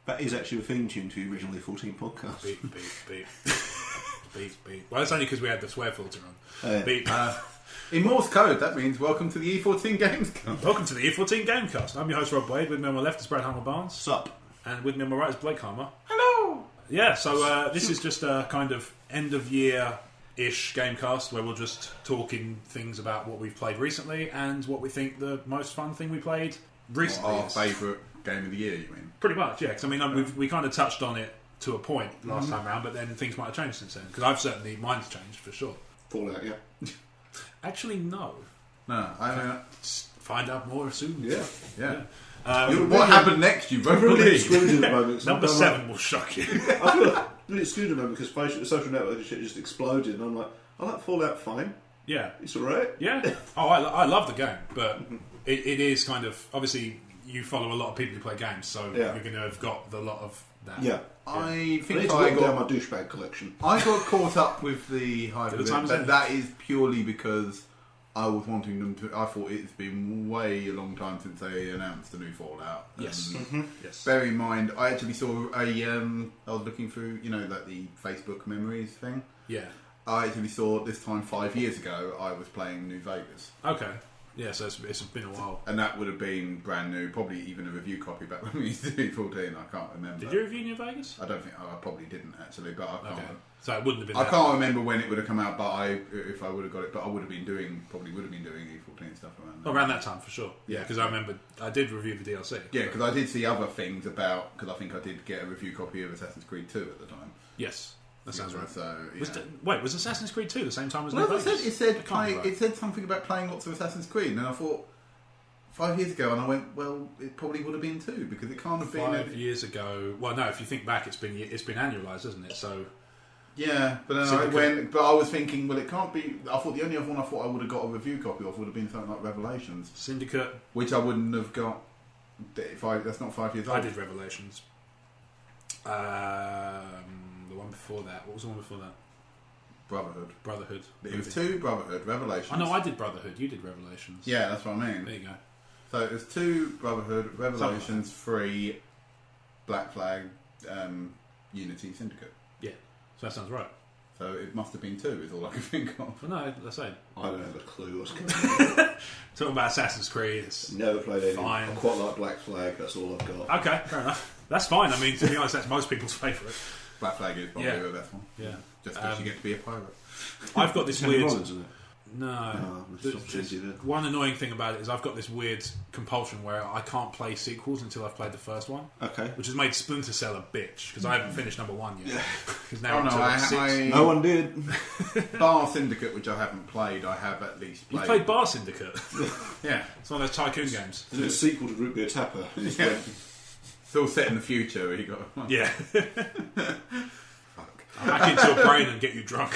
That is actually the theme tune to the original E14 podcast. Beep, beep, beep. Beep, beep. Well, that's only because we had the swear filter on. Beep. In Morse code, that means welcome to the E14 Gamecast. Welcome to the E14 Gamecast. I'm your host, Rob Wade. With me on my left is Brad Hammer-Barnes. Sup? And with me on my right is Blake Harmer. Hello! Yeah, so this is just a kind of end-of-year-ish Gamecast where we'll just talking things about what we've played recently and what we think the most fun thing we played recently Our is. favourite game of the year, you mean? Pretty much, yeah. Because I mean, we kind of touched on it to a point last time round, but then things might have changed since then. Because I've certainly, mine's changed for sure. Fallout, yeah. Actually, no. No, I Find out more soon. Yeah. What happened next, you won't believe. Excluded at the moment. Number 7 will shock you. I feel like really excluded at the moment because the social network and shit just exploded, and I'm like, I like Fallout fine. Yeah. It's alright. Yeah. Oh, I love the game, but it is kind of, obviously, you follow a lot of people who play games, so you're going to have got a lot of that. Yeah. I think need to I lock down got my douchebag collection. I got caught up with the hype Good of it, times, but eh? that is purely because I was wanting them to. I thought it's been way a long time since they announced the new Fallout. Yes. Yes. Bear in mind, I actually saw I was looking through, like the Facebook memories thing. Yeah. I actually saw this time 5 years ago. I was playing New Vegas. Okay. Yeah, so it's been a while. And that would have been brand new, probably even a review copy back when we used to do 14. I can't remember. Did you review New Vegas? I don't think I probably didn't actually, but I can't. Okay. So it wouldn't have been. I can't remember when it would have come out, but if I would have got it, but I would have been doing E14 stuff around that time for sure. Yeah. Because I remember I did review the DLC. Yeah, because I did see other things about, because I think I did get a review copy of Assassin's Creed 2 at the time. Yes, that sounds right. So Was Assassin's Creed 2 the same time as well, New it Vegas? it said something about playing lots of Assassin's Creed, and I thought 5 years ago, and I went, well, it probably would have been 2 because it can't have been 5 years ago. Well, no, if you think back, it's been annualised, isn't it? So. Yeah, but then I was thinking, well, it can't be. I thought the only other one I thought I would have got a review copy of would have been something like Revelations, Syndicate, which I wouldn't have got. That's not 5 years old. I did Revelations. The one before that. What was the one before that? Brotherhood. It was 2 Brotherhood, Revelations. I know I did Brotherhood. You did Revelations. Yeah, that's what I mean. There you go. So it was 2 Brotherhood, Revelations, 3 Black Flag, Unity, Syndicate. Yeah, so that sounds right. So it must have been 2 is all I can think of. Well, no, let's say. I don't have a clue what's going on. Talking about Assassin's Creed, it's Never played any. fine. I quite like Black Flag, that's all I've got. Okay, fair enough. That's fine. I mean, to be honest, that's most people's favourite. Black Flag is probably the best one. Yeah. Just because you get to be a pirate. I've got this Tony weird... Rollins, isn't it? No. It's not cheesy then. One annoying thing about it is I've got this weird compulsion where I can't play sequels until I've played the first one. Okay. Which has made Splinter Cell a bitch, because I haven't finished number 1 yet. Because now Oh I'm no, to 6. No one did. Bar Syndicate, which I haven't played, I have at least You played. played Bar Syndicate? Yeah. It's one of those tycoon games. Is it a sequel to Root Beer Tapper? Yeah. Still set in the future where you got... Yeah. Fuck. I'll hack into your brain and get you drunk.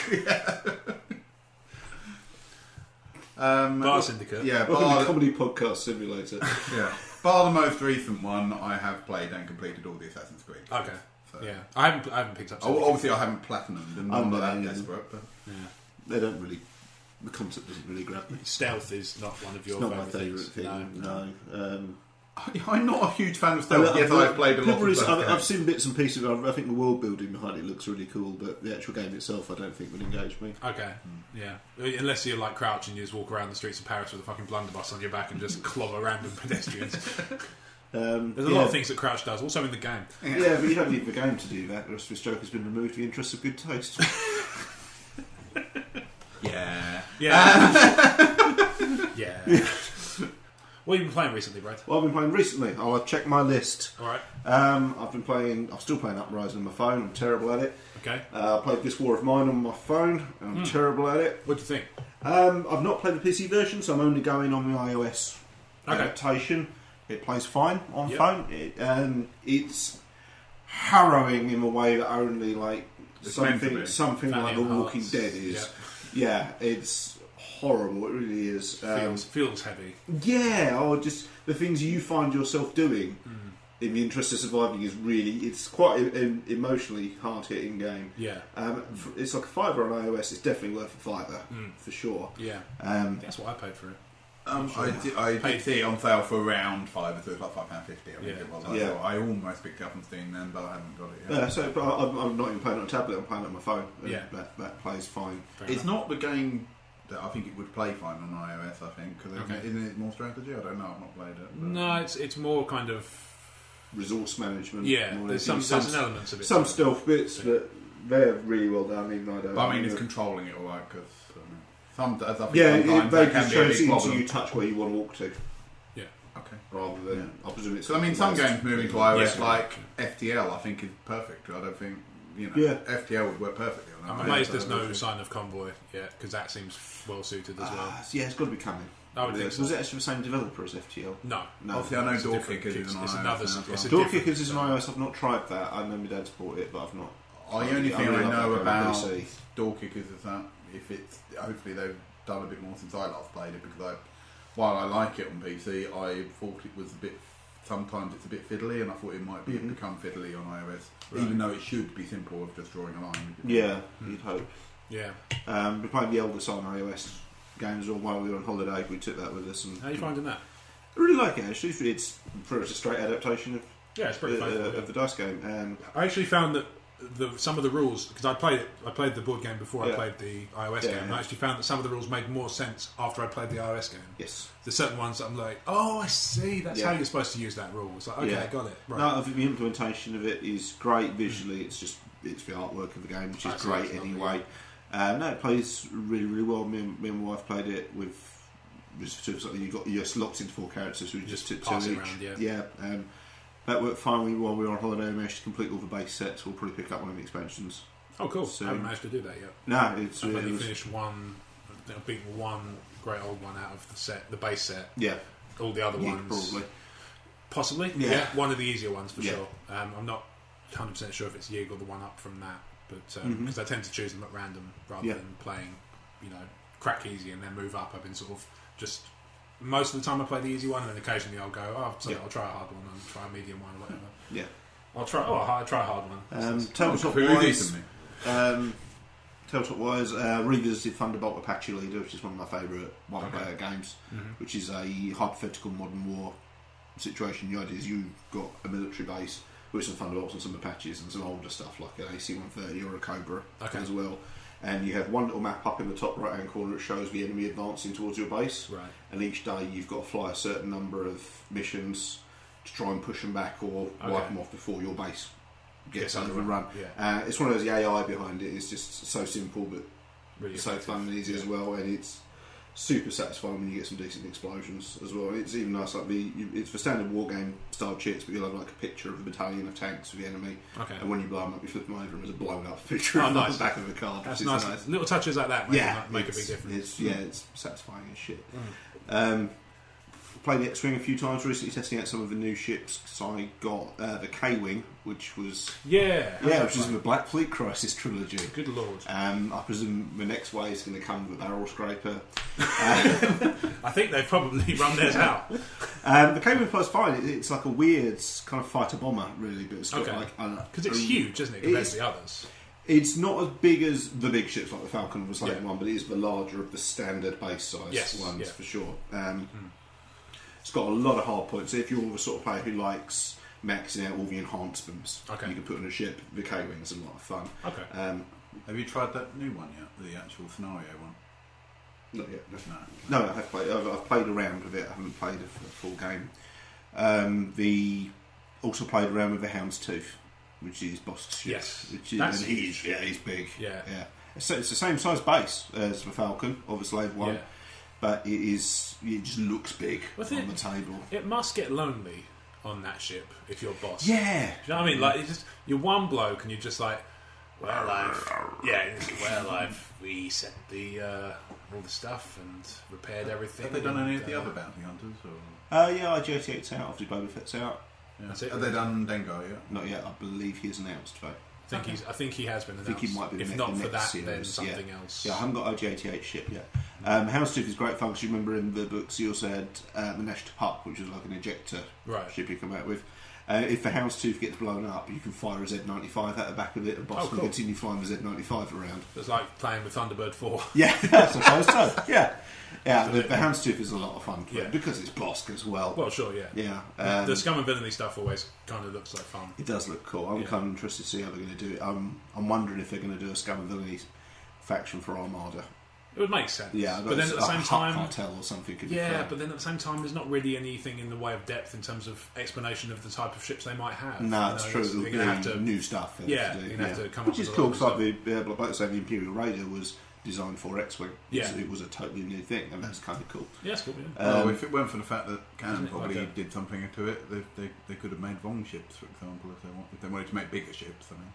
Bar Syndicate. Yeah, Welcome to Bar, Comedy Podcast Simulator. yeah. Bar the most recent one, I have played and completed all the Assassin's Creed. Okay. So. Yeah. I haven't picked up Syndicate. Obviously, I haven't platinumed, and I'm not that no. desperate. But Yeah. They don't really... The concept doesn't really grab me. Stealth is not one of your It's not my favourite favourite things. thing. No. I'm not a huge fan of stealth. Yes, I've played a lot of stealth. I've seen bits and pieces. I think the world building behind it looks really cool, but the actual game itself, I don't think would engage me. Okay, yeah. Unless you're like Crouch and you just walk around the streets of Paris with a fucking blunderbuss on your back and just clobber random pedestrians. There's a lot of things that Crouch does, also in the game. Yeah, but you don't need the game to do that. The rest of his joke has been removed for the interests of good taste. Yeah. Yeah. Yeah. What have you been playing recently, Brad? What I've been playing recently? Oh, I've checked my list. Alright. I'm still playing Uprising on my phone. I'm terrible at it. Okay. I played This War of Mine on my phone. I'm terrible at it. What do you think? I've not played the PC version, so I'm only going on the iOS adaptation. It plays fine on phone. It's harrowing in a way that only something like The Walking Dead is. Yeah, it's horrible. It really is. Feels heavy. Yeah, or just the things you find yourself doing in the interest of surviving is it's quite an emotionally hard-hitting game. Yeah. It's like a $5 on iOS. It's definitely worth a $5 for sure. Yeah. That's what I paid for it. I did see it on sale for around £5, so it was like £5.50. I think it was. I almost picked it up on Steam then, but I haven't got it yet. Yeah, so but I'm not even playing it on a tablet. I'm playing it on my phone. That plays fine. It's not the game that I think it would play fine on iOS. I think because isn't it more strategy? I don't know. I've not played it. But. No, it's more kind of resource management. Yeah, there's an element of it. Some stealth bits, but they're really well done. Even though I don't. But I mean, it's controlling it all right because. Sometimes they just chose into you touch where you want to walk to. Yeah. Okay. Rather than, I presume it's. So I mean, some games moving to iOS like FTL, I think is perfect. I don't think FTL would work perfectly on that. I'm amazed there's no sign of Convoy yet because that seems well suited as well. Yeah, it's got to be coming. I would think so. Was it actually the same developer as FTL? No. Obviously, I know Door Kickers is an iOS. Door Kickers is an iOS. I've not tried that. I know my dad's bought it, but I've not. The only thing I know about Door Kickers is that if it's hopefully they've done a bit more since I last played it because while I like it on PC, I thought it was sometimes it's a bit fiddly, and I thought it might become fiddly on iOS, even though it should be simple of just drawing a line. Yeah, you'd hope. Yeah. We played the Elder Sign iOS games while we were on holiday. We took that with us. And how are you finding that? I really like it actually. It's pretty much a straight adaptation of it's pretty fun, of the dice game. I actually found that some of the rules, because I played the board game before I played the iOS game, and I actually found that some of the rules made more sense after I played the iOS game. Yes. There's certain ones that I'm like, oh, I see, that's how you're supposed to use that rule. It's like, okay, I got it. Right. No, I think the implementation of it is great visually. It's the artwork of the game, which is great anyway. No, it plays really, really well. Me and my wife played it with something you just locked into 4 characters, so we just took 2 each. Around, that worked fine while we were on holiday. We managed to complete all the base sets. We'll probably pick up one of the expansions. Oh, cool. I haven't managed to do that yet. No, it's I've only finished one. I've beaten one great old one out of the base set. Yeah. All the other ones. Probably. Possibly. Yeah. One of the easier ones for sure. I'm not 100% sure if it's Yig or the one up from that, but because I tend to choose them at random rather than playing, crack easy and then move up. I've been sort of just. Most of the time I play the easy one, and then occasionally I'll go, I'll try a hard one, and try a medium one, or whatever. Yeah. I'll try a hard one. Tabletop-wise, revisited Thunderbolt Apache Leader, which is one of my favourite one-player games, which is a hypothetical modern war situation. The idea is you've got a military base with some Thunderbolts and some Apaches and some older stuff like an AC-130 or a Cobra as well. And you have one little map up in the top right hand corner that shows the enemy advancing towards your base. Right. And each day you've got to fly a certain number of missions to try and push them back or wipe them off before your base gets overrun. Yeah. It's one of those, the AI behind it is just so simple but really so fun and easy as well. And it's super satisfying when you get some decent explosions as well. It's even nice, like it's for standard war game style chits, but you'll have like a picture of a battalion of tanks of the enemy, and when you blow them up, you flip them over and there's a blown up picture of the back of the card. That's nice. Little touches like that make a big difference. It's satisfying as shit. Played the X-Wing a few times recently, testing out some of the new ships. So I got the K-Wing, which was which is in the Black Fleet Crisis trilogy. Good lord! I presume the next wave is going to come with a barrel scraper. I think they've probably run theirs out. The K-Wing flies fine. It's like a weird kind of fighter bomber, really, but it's got because it's huge, isn't it, compared to the others? It's not as big as the big ships like the Falcon was like one, but it is the larger of the standard base size ones for sure. It's got a lot of hard points. If you're the sort of player who likes maxing out all the enhancements, you can put on a ship. The K-Wing's a lot of fun. Have you tried that new one yet? The actual scenario one? Not yet. No, I have played. I've played around with it. I haven't played a full game. Also played around with the Houndstooth, which is boss ship. Yes, that's huge. He's big. Yeah. So it's the same size base as the Falcon, or the Slave One. Yeah. But it just looks big on the table. It must get lonely on that ship if you're boss. Yeah. Do you know what I mean? Like, you're one bloke and you're just like, I've reset all the stuff and repaired everything. Have they done any of the other bounty hunters? IG-88's out, obviously Boba Fett's out. Yeah. That's it. Have they done Dengar yet? Not yet. I believe he's announced though. I think he has been announced. I think he might be if the not next for that, series. then something else. Yeah, I haven't got IG-88 ship yet. Houndstooth is great fun because you remember in the books he also had the Nashta Pup, which was like an ejector ship you come out with. If the Houndstooth gets blown up, you can fire a Z95 out the back of it, and boss can continue flying the Z95 around. It's like playing with Thunderbird 4. Yeah, I suppose so. Yeah. The Houndstooth is a lot of fun because it's Bosk as well. Well, sure, yeah. The Scum and Villainy stuff always kind of looks like fun. It does look cool. I'm kind of interested to see how they're going to do it. I'm wondering if they're going to do a Scum and Villainy faction for Armada. It would make sense. Yeah, but then at the same time, cartel or something could be but then at the same time, there's not really anything in the way of depth in terms of explanation of the type of ships they might have. No, it's true. You're going to have to new stuff. You're going to have to come which up is with cool because, like the Imperial Raider was designed for X-Wing. Yeah. It was a totally new thing, and that's kind of cool. Yeah, it's cool. Yeah. If it weren't for the fact that Cannon probably did something to it, they could have made Vong ships, for example, if they wanted to make bigger ships. I mean.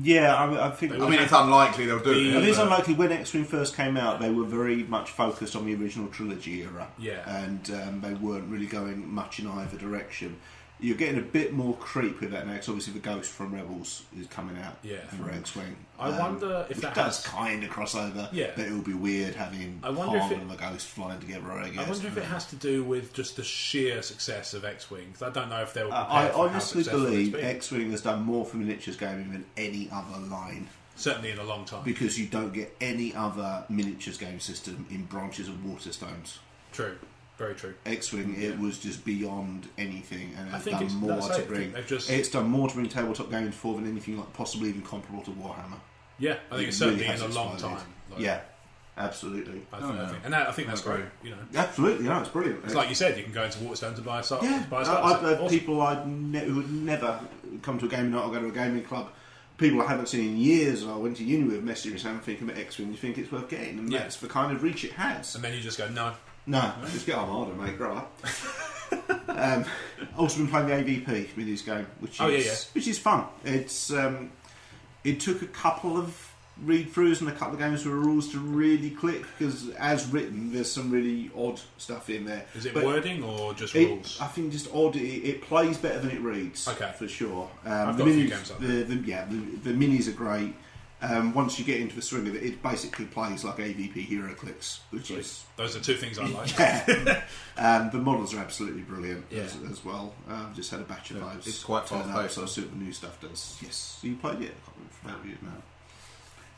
Yeah, I think. I mean, it's unlikely they'll do it. It is unlikely. When X-Wing first came out, they were very much focused on the original trilogy era. Yeah. And they weren't really going much in either direction. You're getting a bit more creep with that now, because obviously the Ghost from Rebels is coming out for X-Wing. I wonder if that does kind of cross over. Yeah. But it will be weird having Han and the Ghost flying together, I guess. I wonder if it has to do with just the sheer success of X-Wing, because I don't know if they'll. I honestly believe X-Wing has done more for miniatures gaming than any other line. Certainly in a long time. Because you don't get any other miniatures game system in branches of Waterstones. True. Very true. X-Wing, it was just beyond anything, and it's done more to bring. It's done more to bring tabletop games forward than anything like possibly even comparable to Warhammer. Yeah, I think it's certainly in a long time. Yeah, absolutely. I think that's great. You know, absolutely, it's brilliant. It's like you said, you can go into Waterstones and buy a set. I've heard people who would never come to a gaming night or go to a gaming club. People I haven't seen in years, I went to uni with, messaging me saying, "Thinking about X-Wing, you think it's worth getting?" And that's the kind of reach it has. And then you just go, "No." No, just get Armada, mate. Grow up. Also been playing the AVP with this game, which is fun. It's it took a couple of read-throughs and a couple of games with rules to really click, because as written, there's some really odd stuff in there. Is it wording or just rules? I think just odd. It plays better than it reads. Okay, for sure. I've got a few games up there. The minis are great. Once you get into the swing of it, it basically plays like AVP HeroClix, which is... Those are two things I like. The models are absolutely brilliant as well. I've just had a batch of those. It's quite fast-paced. So I see what the new stuff does. Yes. You played it? I can't remember if I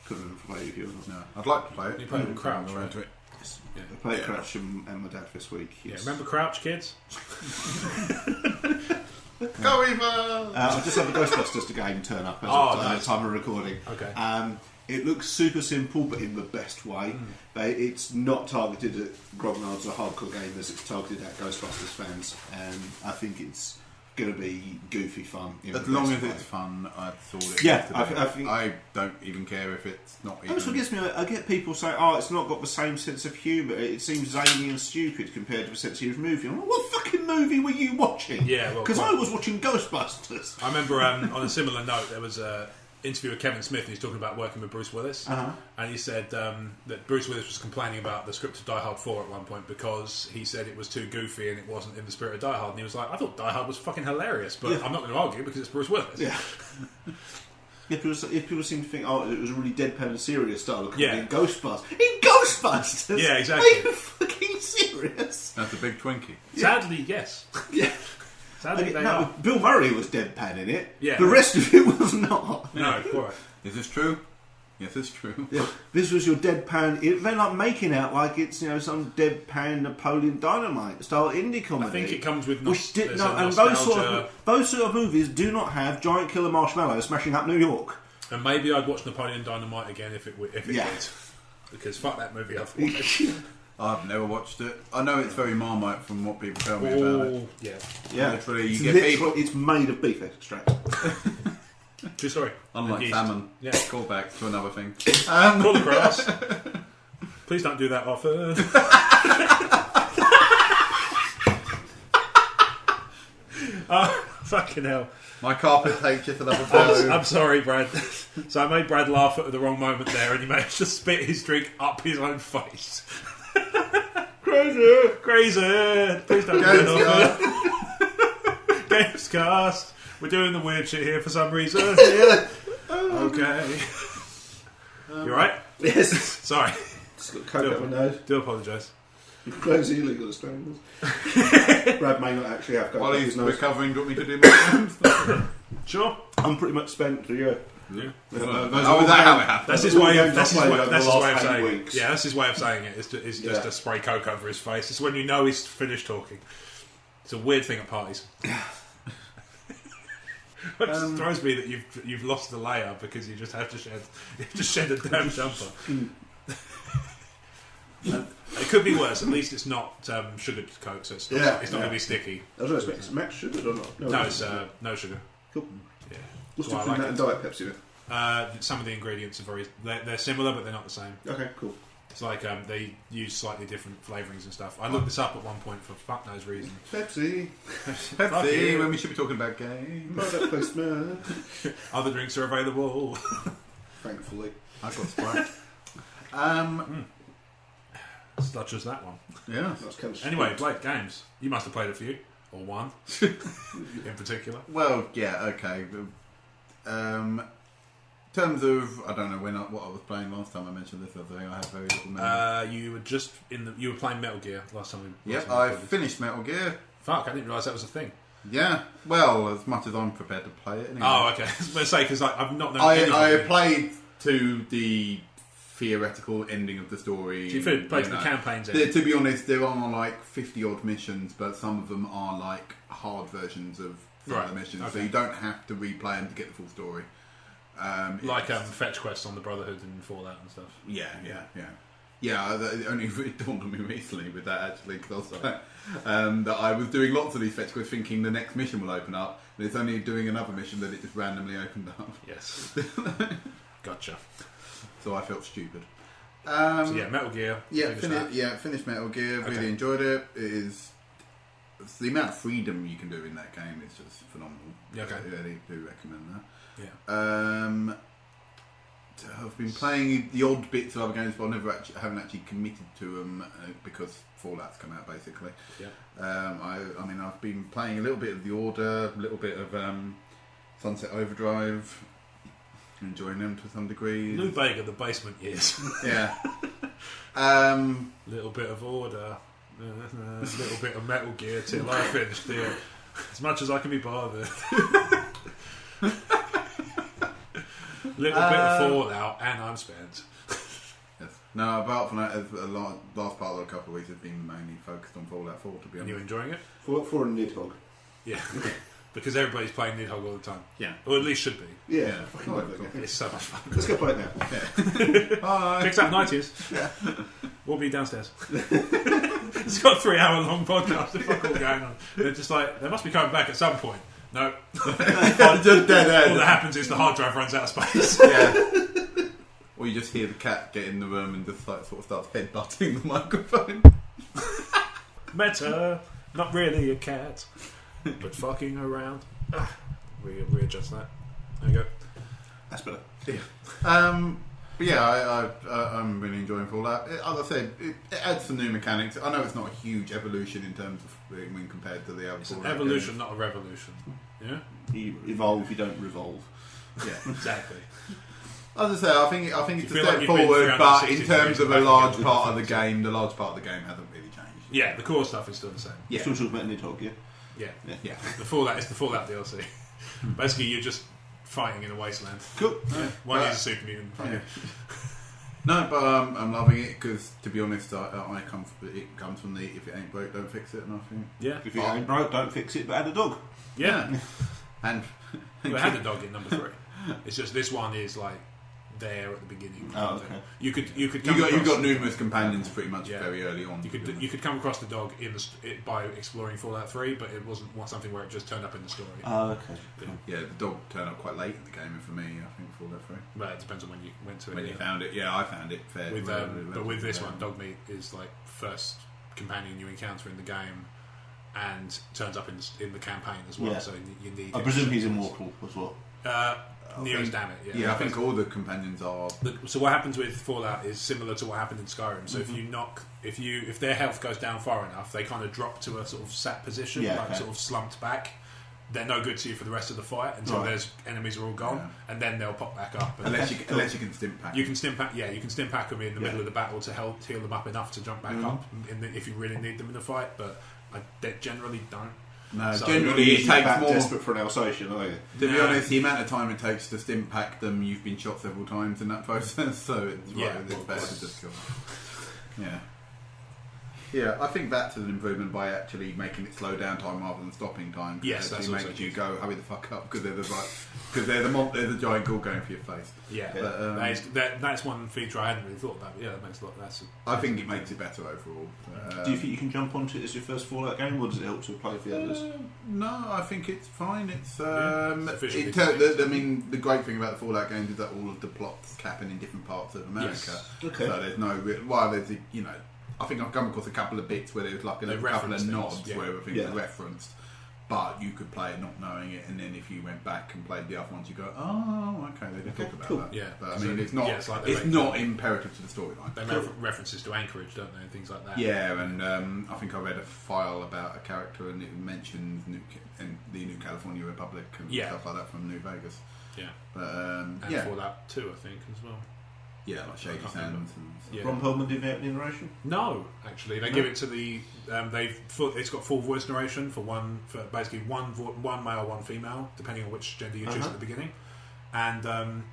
couldn't remember if I played it with you or not. No. I'd like to play it. You played with Crouch, right? It. Yes. Yeah. I played Crouch and my dad this week. Yes. Yeah, remember Crouch, kids? Go Eva! I just had the Ghostbusters game turn up at the time of recording. Okay. It looks super simple, but in the best way. It's not targeted at grognards or hardcore gamers. It's targeted at Ghostbusters fans, and I think it's going to be goofy fun. As long as it's fun, I thought it. Yeah, I think I don't even care if it's not. Even... That's what gets me. I get people saying, "Oh, it's not got the same sense of humour. It seems zany and stupid compared to the sense of movie." I'm like, what fucking movie were you watching? Yeah, because I was watching Ghostbusters. I remember on a similar note, there was a interview with Kevin Smith, and he's talking about working with Bruce Willis, and he said that Bruce Willis was complaining about the script of Die Hard 4 at one point because he said it was too goofy and it wasn't in the spirit of Die Hard, and he was like, I thought Die Hard was fucking hilarious, but I'm not going to argue because it's Bruce Willis. Yeah. If people seem to think, it was a really deadpan and serious style of in Ghostbusters. In Ghostbusters? Yeah, exactly. Are you fucking serious? That's a big Twinkie. Sadly, yes. Yeah. Bill Murray was deadpan in it. Yeah. The rest of it was not. No, quite. Is this true? Yes, it's true. Yeah. This was your deadpan. They're like making out like it's some deadpan Napoleon Dynamite style indie comedy. I think it comes with and those sort of movies do not have giant killer marshmallows smashing up New York. And maybe I'd watch Napoleon Dynamite again if it did, because fuck that movie. I thought. I've never watched it. I know it's very Marmite from what people tell me about it. Yeah. Literally, it's made of beef extract. True story. Unlike salmon. Yeah. Callback to another thing. Call the grass. Please don't do that often. Fucking hell. My carpet takes you for that. I'm sorry, Brad. So I made Brad laugh at the wrong moment there, and he managed to spit his drink up his own face. Crazy. Please don't do it. Gamecast. We're doing the weird shit here for some reason. Okay. You alright? Yes. Sorry. Just got coke up my nose. Do apologise. Those illegal Australians. Brad may not actually have coke. While he's recovering, do you want me to do my Sure. I'm pretty much spent, yeah. Yeah. Is that how it happened? That's his way of saying it. Weeks. Yeah, that's his way of saying it. Is just to spray coke over his face. It's when you know he's finished talking. It's a weird thing at parties. It just throws me that you've lost the layer because you just have to shed a damn jumper. It could be worse. At least it's not sugared coke, so it's not going to be sticky. I was expecting some max sugar or not? No, it's no sugar. Cool. Yeah. What's the difference in that and Diet Pepsi with? Some of the ingredients are they're similar, but they're not the same. Okay, cool. It's like they use slightly different flavourings and stuff. I looked this up at one point for fuck knows reason. Pepsi, when we should be talking about games. product placement. Other drinks are available. Thankfully, I've got Sprite. Such as that one. Yeah. Anyway, Blake, games. You must have played a few. Or one. In particular. Well, yeah, okay. In terms of, I don't know what I was playing last time I mentioned this other thing, I had very little memory. You were playing Metal Gear last time we I finished Metal Gear. Fuck, I didn't realise that was a thing. Yeah, well, as much as I'm prepared to play it anyway. Oh, okay. I was going to say, because I've not known I played to the theoretical ending of the story. So you played to the campaign's end? To be honest, there are like 50 odd missions, but some of them are like hard versions of some of the missions, so you don't have to replay them to get the full story. Fetch quests on the Brotherhood and Fallout and stuff. Yeah. It only really dawned on me recently with that actually, because that I was doing lots of these fetch quests thinking the next mission will open up, and it's only doing another mission that it just randomly opened up. Yes. Gotcha. So I felt stupid. Metal Gear. Finished Metal Gear. Really enjoyed it. It's the amount of freedom you can do in that game is just phenomenal. Yeah, okay. I really do recommend that. Yeah. I've been playing the odd bits of other games, but I haven't actually committed to them because Fallout's come out basically. Yeah. I've been playing a little bit of The Order, a little bit of Sunset Overdrive. Enjoying them to some degree. Lou Bega, the basement years. Yeah. Little bit of Order, a little bit of Metal Gear till I finish there. As much as I can be bothered. Little bit of Fallout, and I'm spent. Yes. No, apart from that, the last part of a couple of weeks has been mainly focused on Fallout 4, to be honest. Are you enjoying it? Fallout 4 and Nidhogg. Yeah. Because everybody's playing Nidhogg all the time. Yeah. Or at least should be. Yeah. Fucking love that game. It's so much fun. Let's go play it now. Bye. Picks up 90s. Yeah. We'll be downstairs. It's got a 3-hour-long podcast. The fuck all going on. They're just like, they must be coming back at some point. No. Just dead end. All that happens is the hard drive runs out of space. Yeah. Or you just hear the cat get in the room and just like sort of starts headbutting the microphone. Meta. Not really a cat. But fucking around. Readjust that. There you go. That's better. Yeah. But yeah, I'm really enjoying Fallout. As I said, it adds some new mechanics. I know it's not a huge evolution in terms of when compared to the other. It's an evolution, games. Not a revolution. Yeah. You evolve, you don't revolve. Yeah, exactly. As I say, I think it's a step forward, but in terms of a large part of the game, hasn't really changed. Yeah, the core stuff is still the same. Yeah. Still talking about Nidhogg, yeah. Yeah. The Fallout DLC. Basically, you're just fighting in a wasteland. Cool. Yeah. One is a super mutant. Yeah. No, but I'm loving it because, to be honest, it comes from the if it ain't broke, don't fix it, and I think. Yeah. If it ain't broke, don't fix it, but add a dog. Yeah. And I had a dog in number 3. It's just this one is like there at the beginning. Oh, okay. You got numerous companions pretty much very early on. You could come across the dog by exploring Fallout 3, but it wasn't something where it just turned up in the story. Oh, okay. Yeah, the dog turned up quite late in the game for me. I think Fallout 3. Well, it depends on when you went to it. When you found it, I found it fair. But with this one, Dogmeat is like first companion you encounter in the game, and turns up in the campaign as well. Yeah. So you need. I presume he's immortal as well. Nearest damn it. Yeah, I think all the companions are. So what happens with Fallout is similar to what happened in Skyrim. So if their health goes down far enough, they kind of drop to a sort of sat position, sort of slumped back. they're no good to you for the rest of the fight until there's enemies are all gone, and then they'll pop back up. Unless you can stim pack. You can stim pack. Yeah, you can stim pack them in the middle of the battle to help heal them up enough to jump back up if you really need them in the fight. But they generally don't. No, so generally it takes more. Desperate for an Alsatian, are you? To be honest, the amount of time it takes to stim pack them, you've been shot several times in that process, so it's better to just kill them. Yeah, I think that's an improvement by actually making it slow down time rather than stopping time. Yes, that's also makes you go hurry the fuck up because there's a giant ghoul going for your face. Yeah, but, that's one feature I hadn't really thought about. But yeah, that makes a lot. I think it makes it better overall. Do you think you can jump onto it as your first Fallout game, or does it help to play for the others? No, I think it's fine. It's I mean, the great thing about the Fallout games is that all of the plots happen in different parts of America. Yes. Okay. So there's no I think I've come across a couple of bits where there was like a couple of nods where everything was referenced, but you could play it not knowing it, and then if you went back and played the other ones, you go, oh, okay, they did talk about that. Yeah, but I mean, it's not imperative to the storyline. They make references to Anchorage, don't they, and things like that. Yeah, and I think I read a file about a character, and it mentions the New California Republic and stuff like that from New Vegas. Yeah, but and Fallout 2, I think, as well. Yeah, like Shady Sands. Ron Perlman did the narration? No, actually, they give it to the. It's got full voice narration for basically one male, one female, depending on which gender you choose at the beginning, and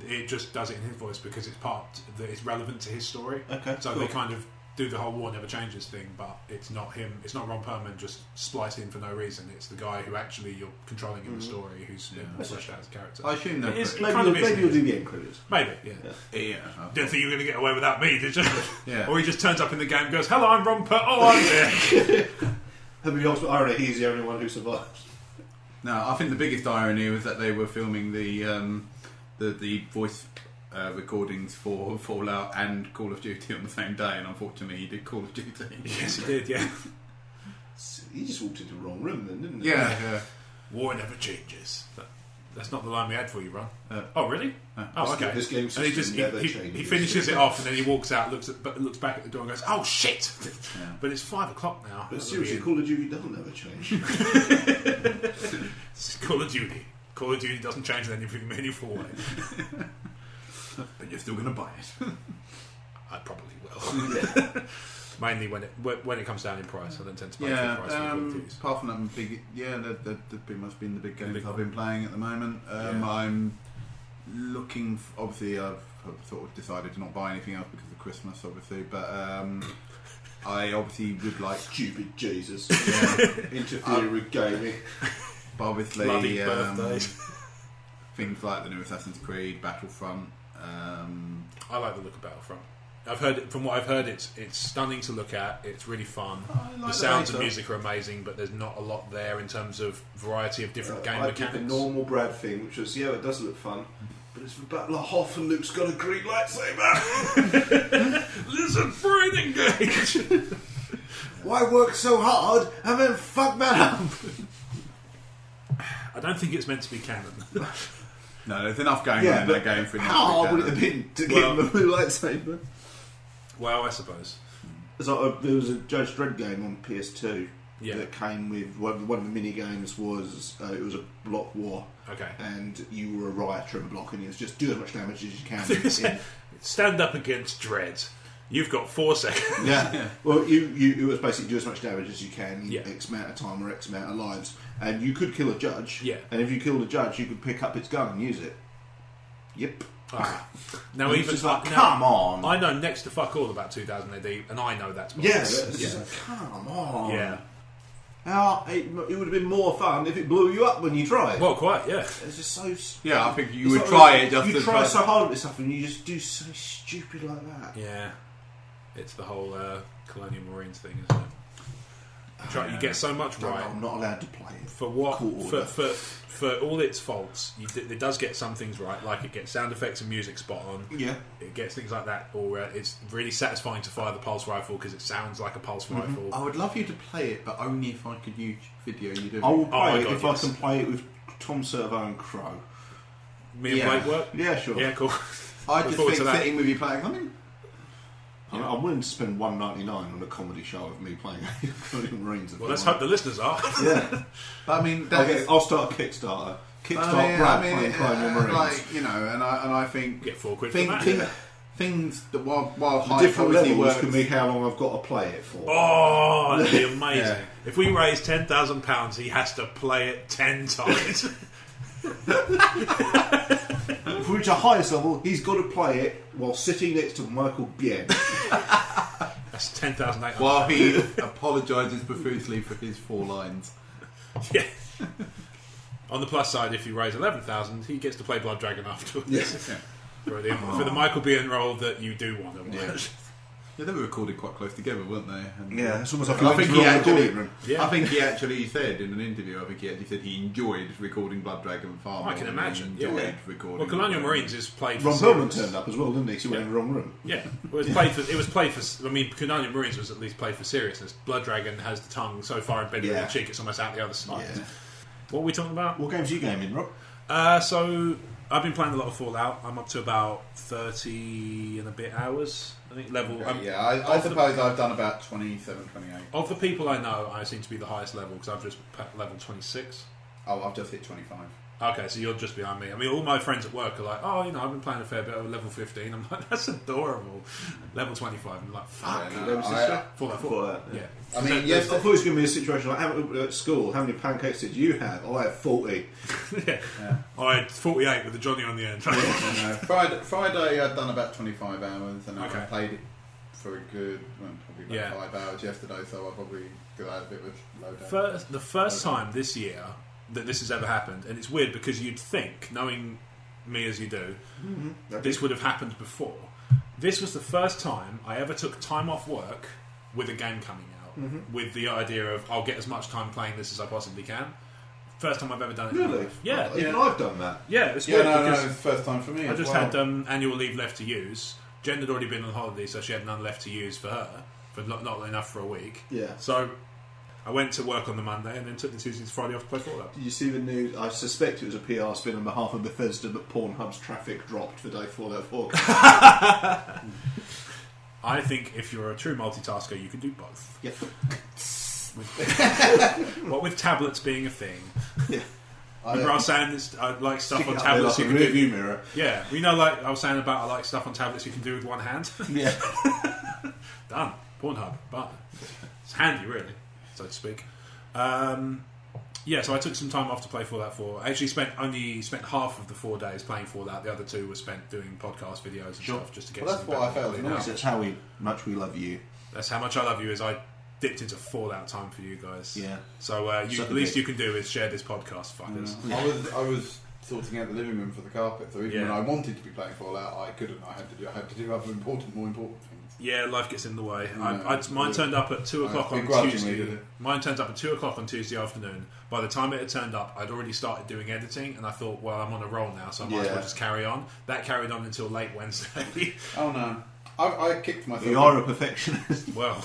it just does it in his voice because it's relevant to his story. Okay, so they kind of do the whole war never changes thing, but it's not him. It's not Ron Perlman just spliced in for no reason. It's the guy who actually you're controlling in the story who's been fleshed out as a character. I assume that maybe you'll do the end credits. Maybe, yeah. Didn't think you were going to get away without me, did you? Yeah. Or he just turns up in the game and goes, "Hello, I'm Ron Perlman. Oh, I'm here." The ultimate irony, he's the only one who survives. No, I think the biggest irony was that they were filming the voice recordings for Fallout and Call of Duty on the same day, and unfortunately he did Call of Duty. Yes, he did, yeah. He just walked into the wrong room then, didn't he? Yeah. War never changes. That's not the line we had for you, Ron. Oh, really? Okay. This game and he finishes it off, and then he walks out, looks back at the door and goes, "Oh, shit!" Yeah. But it's 5 o'clock now. But seriously, Call of Duty doesn't ever change. It's Call of Duty. Call of Duty doesn't change in any meaningful way. But you're still going to buy it. I probably will. Mainly when it comes down in price, I don't tend to pay full price for Call of Duty. Apart from that, that pretty much been the big games I've been playing at the moment. I'm looking. Obviously, I've sort of decided to not buy anything else because of Christmas, obviously. But I obviously would like stupid Jesus interfering with gaming. But obviously, bloody birthdays. Things like the new Assassin's Creed, Battlefront. I like the look of Battlefront. From what I've heard, it's stunning to look at. It's really fun. The sounds and music are amazing, but there's not a lot there in terms of variety of different game mechanics. The normal Brad thing, which was it does look fun, but it's the Battle of Hoth and Luke's got a green lightsaber. Lizard brain engage. Why work so hard and then fuck that up? I don't think it's meant to be canon. No, there's enough going on in that game for it. How hard would it have been to get him the blue lightsaber? Well, I suppose. There was a Judge Dredd game on PS2 Yeah. that came with one of the mini games was it was a block war. Okay. And you were a rioter in a block, and it was just do as much damage as you can. Stand up against Dredd. You've got 4 seconds. Yeah. Well, it was basically do as much damage as you can in X amount of time or X amount of lives, and you could kill a judge. Yeah. And if you killed a judge, you could pick up its gun and use it. Yep. Ah. Now even just like, come on. I know next to fuck all about 2000 AD, and I know that's yes. Yeah. Come on. Yeah. Now, it would have been more fun if it blew you up when you tried. Well, quite, yeah. It's just so... Yeah, I think you would try it just you to... try so hard at this stuff and you just do so stupid like that. Yeah. It's the whole Colonial Marines thing, isn't it? You get so much right. I'm not allowed to play it. For what? For all its faults, it does get some things right, like it gets sound effects and music spot on. Yeah. It gets things like that, or it's really satisfying to fire the pulse rifle because it sounds like a pulse rifle. I would love you to play it, but only if I could use video you do. I will play it if I can play it with Tom Servo and Crow. Me and Blake work? Yeah, sure. Yeah, cool. I just think sitting with you playing, I'm willing to spend $1.99 on a comedy show of me playing Colonial Marines. Well, let's hope the listeners are. Yeah. But I mean, I'll start a Kickstarter. Brad playing Colonial Marines. Like, you know, and I think... Get £4 for that. Things that while the different levels can be how long I've got to play it for. Oh, that'd be amazing. Yeah. If we raise £10,000, he has to play it 10 times. If we reach a highest level, he's got to play it while sitting next to Michael Bien. That's 10,800. While he apologises profusely for his 4 lines. Yeah. On the plus side, if you raise 11,000, he gets to play Blood Dragon afterwards. Yes. Yeah. For the Michael Biehn role that you do want to watch. Yeah, they were recorded quite close together, weren't they? And yeah, it's almost like I think he actually said in an interview, he said he enjoyed recording Blood Dragon far more. I can imagine. He enjoyed recording. Well, Colonial Marines is played for Ron Perlman turned up as well, didn't he? So he went in the wrong room. Yeah. Well, it was played for... I mean, Colonial Marines was at least played for seriousness. Blood Dragon has the tongue so far embedded in the cheek, it's almost out the other side. Yeah. What are we talking about? What games are you gaming, Rob? So I've been playing a lot of Fallout. I'm up to about 30 and a bit hours. I think level. Okay, I suppose I've done about 27, 28. Of the people I know, I seem to be the highest level because I've just level 26. Oh, I've just hit 25. Okay, so you're just behind me. I mean, all my friends at work are like, oh, you know, I've been playing a fair bit over level 15. I'm like, that's adorable. Level 25. I'm like, fuck. Fallout 4. Yeah. I mean, yes, I thought it was going to be a situation like at school. How many pancakes did you have? I had 40. Yeah. I had 48 with the Johnny on the end. Friday I'd done about 25 hours, and I played it for a good, probably about 5 hours yesterday. So I probably got a bit of a low down. The first time this year that this has ever happened, and it's weird because you'd think, knowing me as you do, this would have happened before. This was the first time I ever took time off work with a game coming out, with the idea of I'll get as much time playing this as I possibly can. First time I've ever done it. Really? Yeah. Even I've done that. Yeah, it's weird because it's the first time for me. I just had annual leave left to use. Jen had already been on holiday, so she had none left to use for her, for not enough for a week. Yeah. So I went to work on the Monday and then took the Tuesday to Friday off to play Fallout. Did you see the news? I suspect it was a PR spin on behalf of Bethesda, but Pornhub's traffic dropped for day Fallout 4. I think if you're a true multitasker, you can do both. Yep. What with tablets being a thing. Yeah. Remember I was saying this, I like stuff on tablets tablets like you can do. Mirror. Yeah, you know, like I was saying about I like stuff on tablets you can do with one hand. Yeah. Done. Pornhub. But it's handy, really, so to speak. Yeah, so I took some time off to play Fallout 4. I actually only spent half of the 4 days playing Fallout. The other 2 were spent doing podcast videos and stuff just to get. Well, that's what I felt. That's how much we love you. That's how much I love you. Is I dipped into Fallout time for you guys. Yeah. So the least you can do is share this podcast, fuckers. Yeah. I was sorting out the living room for the carpet, so even when I wanted to be playing Fallout, I couldn't. I had to do other more important things. Yeah, life gets in the way. Mine turned up at 2 o'clock on Tuesday. Mine turns up at 2 o'clock on Tuesday afternoon. By the time it had turned up, I'd already started doing editing, and I thought, well, I'm on a roll now, so I might as well just carry on. That carried on until late Wednesday. Oh no. I kicked myself. You are a perfectionist. Well,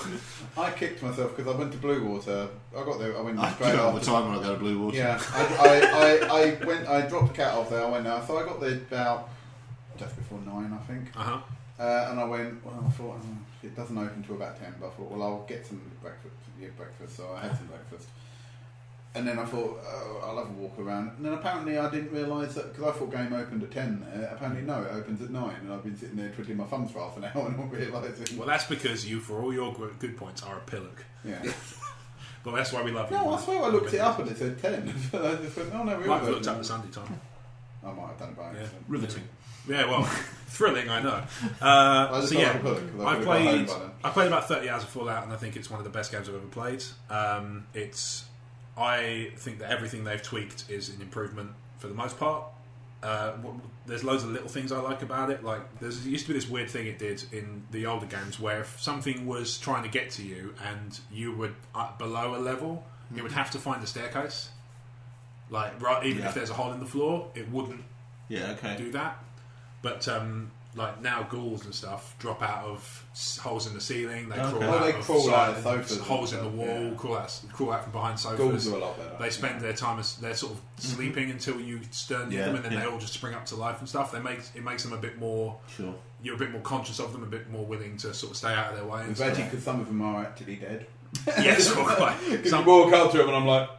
I kicked myself because I went to Blue Water. I got there. I went straight after. all the time when I go to Blue Water. Yeah, I went. I dropped the cat off there. I went now. So I got there about just before 9, I think. And I went. Well, I thought it doesn't open until about 10. But I thought, well, I'll get some breakfast. So I had some breakfast. And then I thought, I'll have a walk around. And then apparently I didn't realise that, because I thought game opened at 10 there. Apparently no, it opens at 9. And I've been sitting there twiddling my thumbs for half an hour and not realising. Well, that's because you, for all your good points, are a pillock. Yeah. But that's why we love you. No, I swear I looked it up and it said 10. I just went, oh no, we I've looked up the Sunday time. I might have done it by accident. Riveting. Yeah, well, thrilling, I know. I played about 30 hours of Fallout, and I think it's one of the best games I've ever played. I think that everything they've tweaked is an improvement for the most part. There's loads of little things I like about it. Like there used to be this weird thing it did in the older games where if something was trying to get to you and you were below a level, it would have to find a staircase. Like even if there's a hole in the floor, it wouldn't do that. But like now ghouls and stuff drop out of holes in the ceiling. They crawl out of sofas, holes in the wall. Crawl out from behind sofas. Ghouls are a lot better. They spend their time as they're sort of sleeping until you stern near them, and then they all just spring up to life and stuff. It makes them a bit more. Sure. You're a bit more conscious of them, a bit more willing to sort of stay out of their way. Especially because some of them are actually dead. Yes, because you walk up to them and I'm like,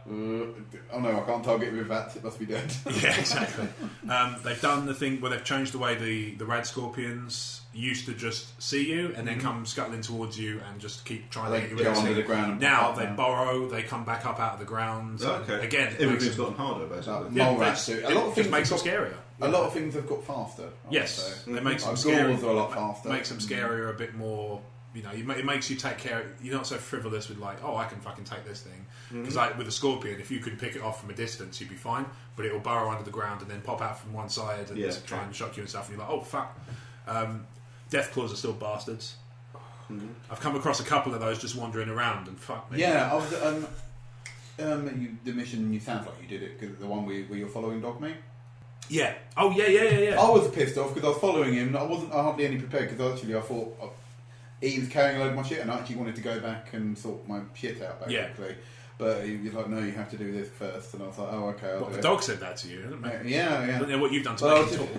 oh no, I can't target with that. It must be dead. Yeah, exactly. They've done the thing where they've changed the way the rad scorpions used to just see you and then come scuttling towards you and just keep trying to get you go under the ground. Now they burrow, they come back up out of the ground. Okay. Again, everything's gotten harder basically. Mole rats do. A lot of things makes them scarier. A lot of things have got faster. Yes, they make them scarier. Ghouls are a lot faster. Makes them scarier, a bit more. You know, it makes you take care. You're not so frivolous with like, oh, I can fucking take this thing. Because like with a scorpion, if you could pick it off from a distance, you'd be fine. But it will burrow under the ground and then pop out from one side and try and shock you and stuff. And you're like, oh fuck. Death claws are still bastards. I've come across a couple of those just wandering around and fuck me. Yeah, I was the mission. You sound like you did it because the one where you're following Dogme. Yeah. Oh yeah. I was pissed off because I was following him. And I wasn't hardly any prepared because actually I thought. He was carrying a load of my shit and I actually wanted to go back and sort my shit out basically. Yeah. But he was like, no, you have to do this first. And I was like, oh, okay, I'll do it. The dog said that to you, didn't it? Yeah. I don't know what you've done to make him talk.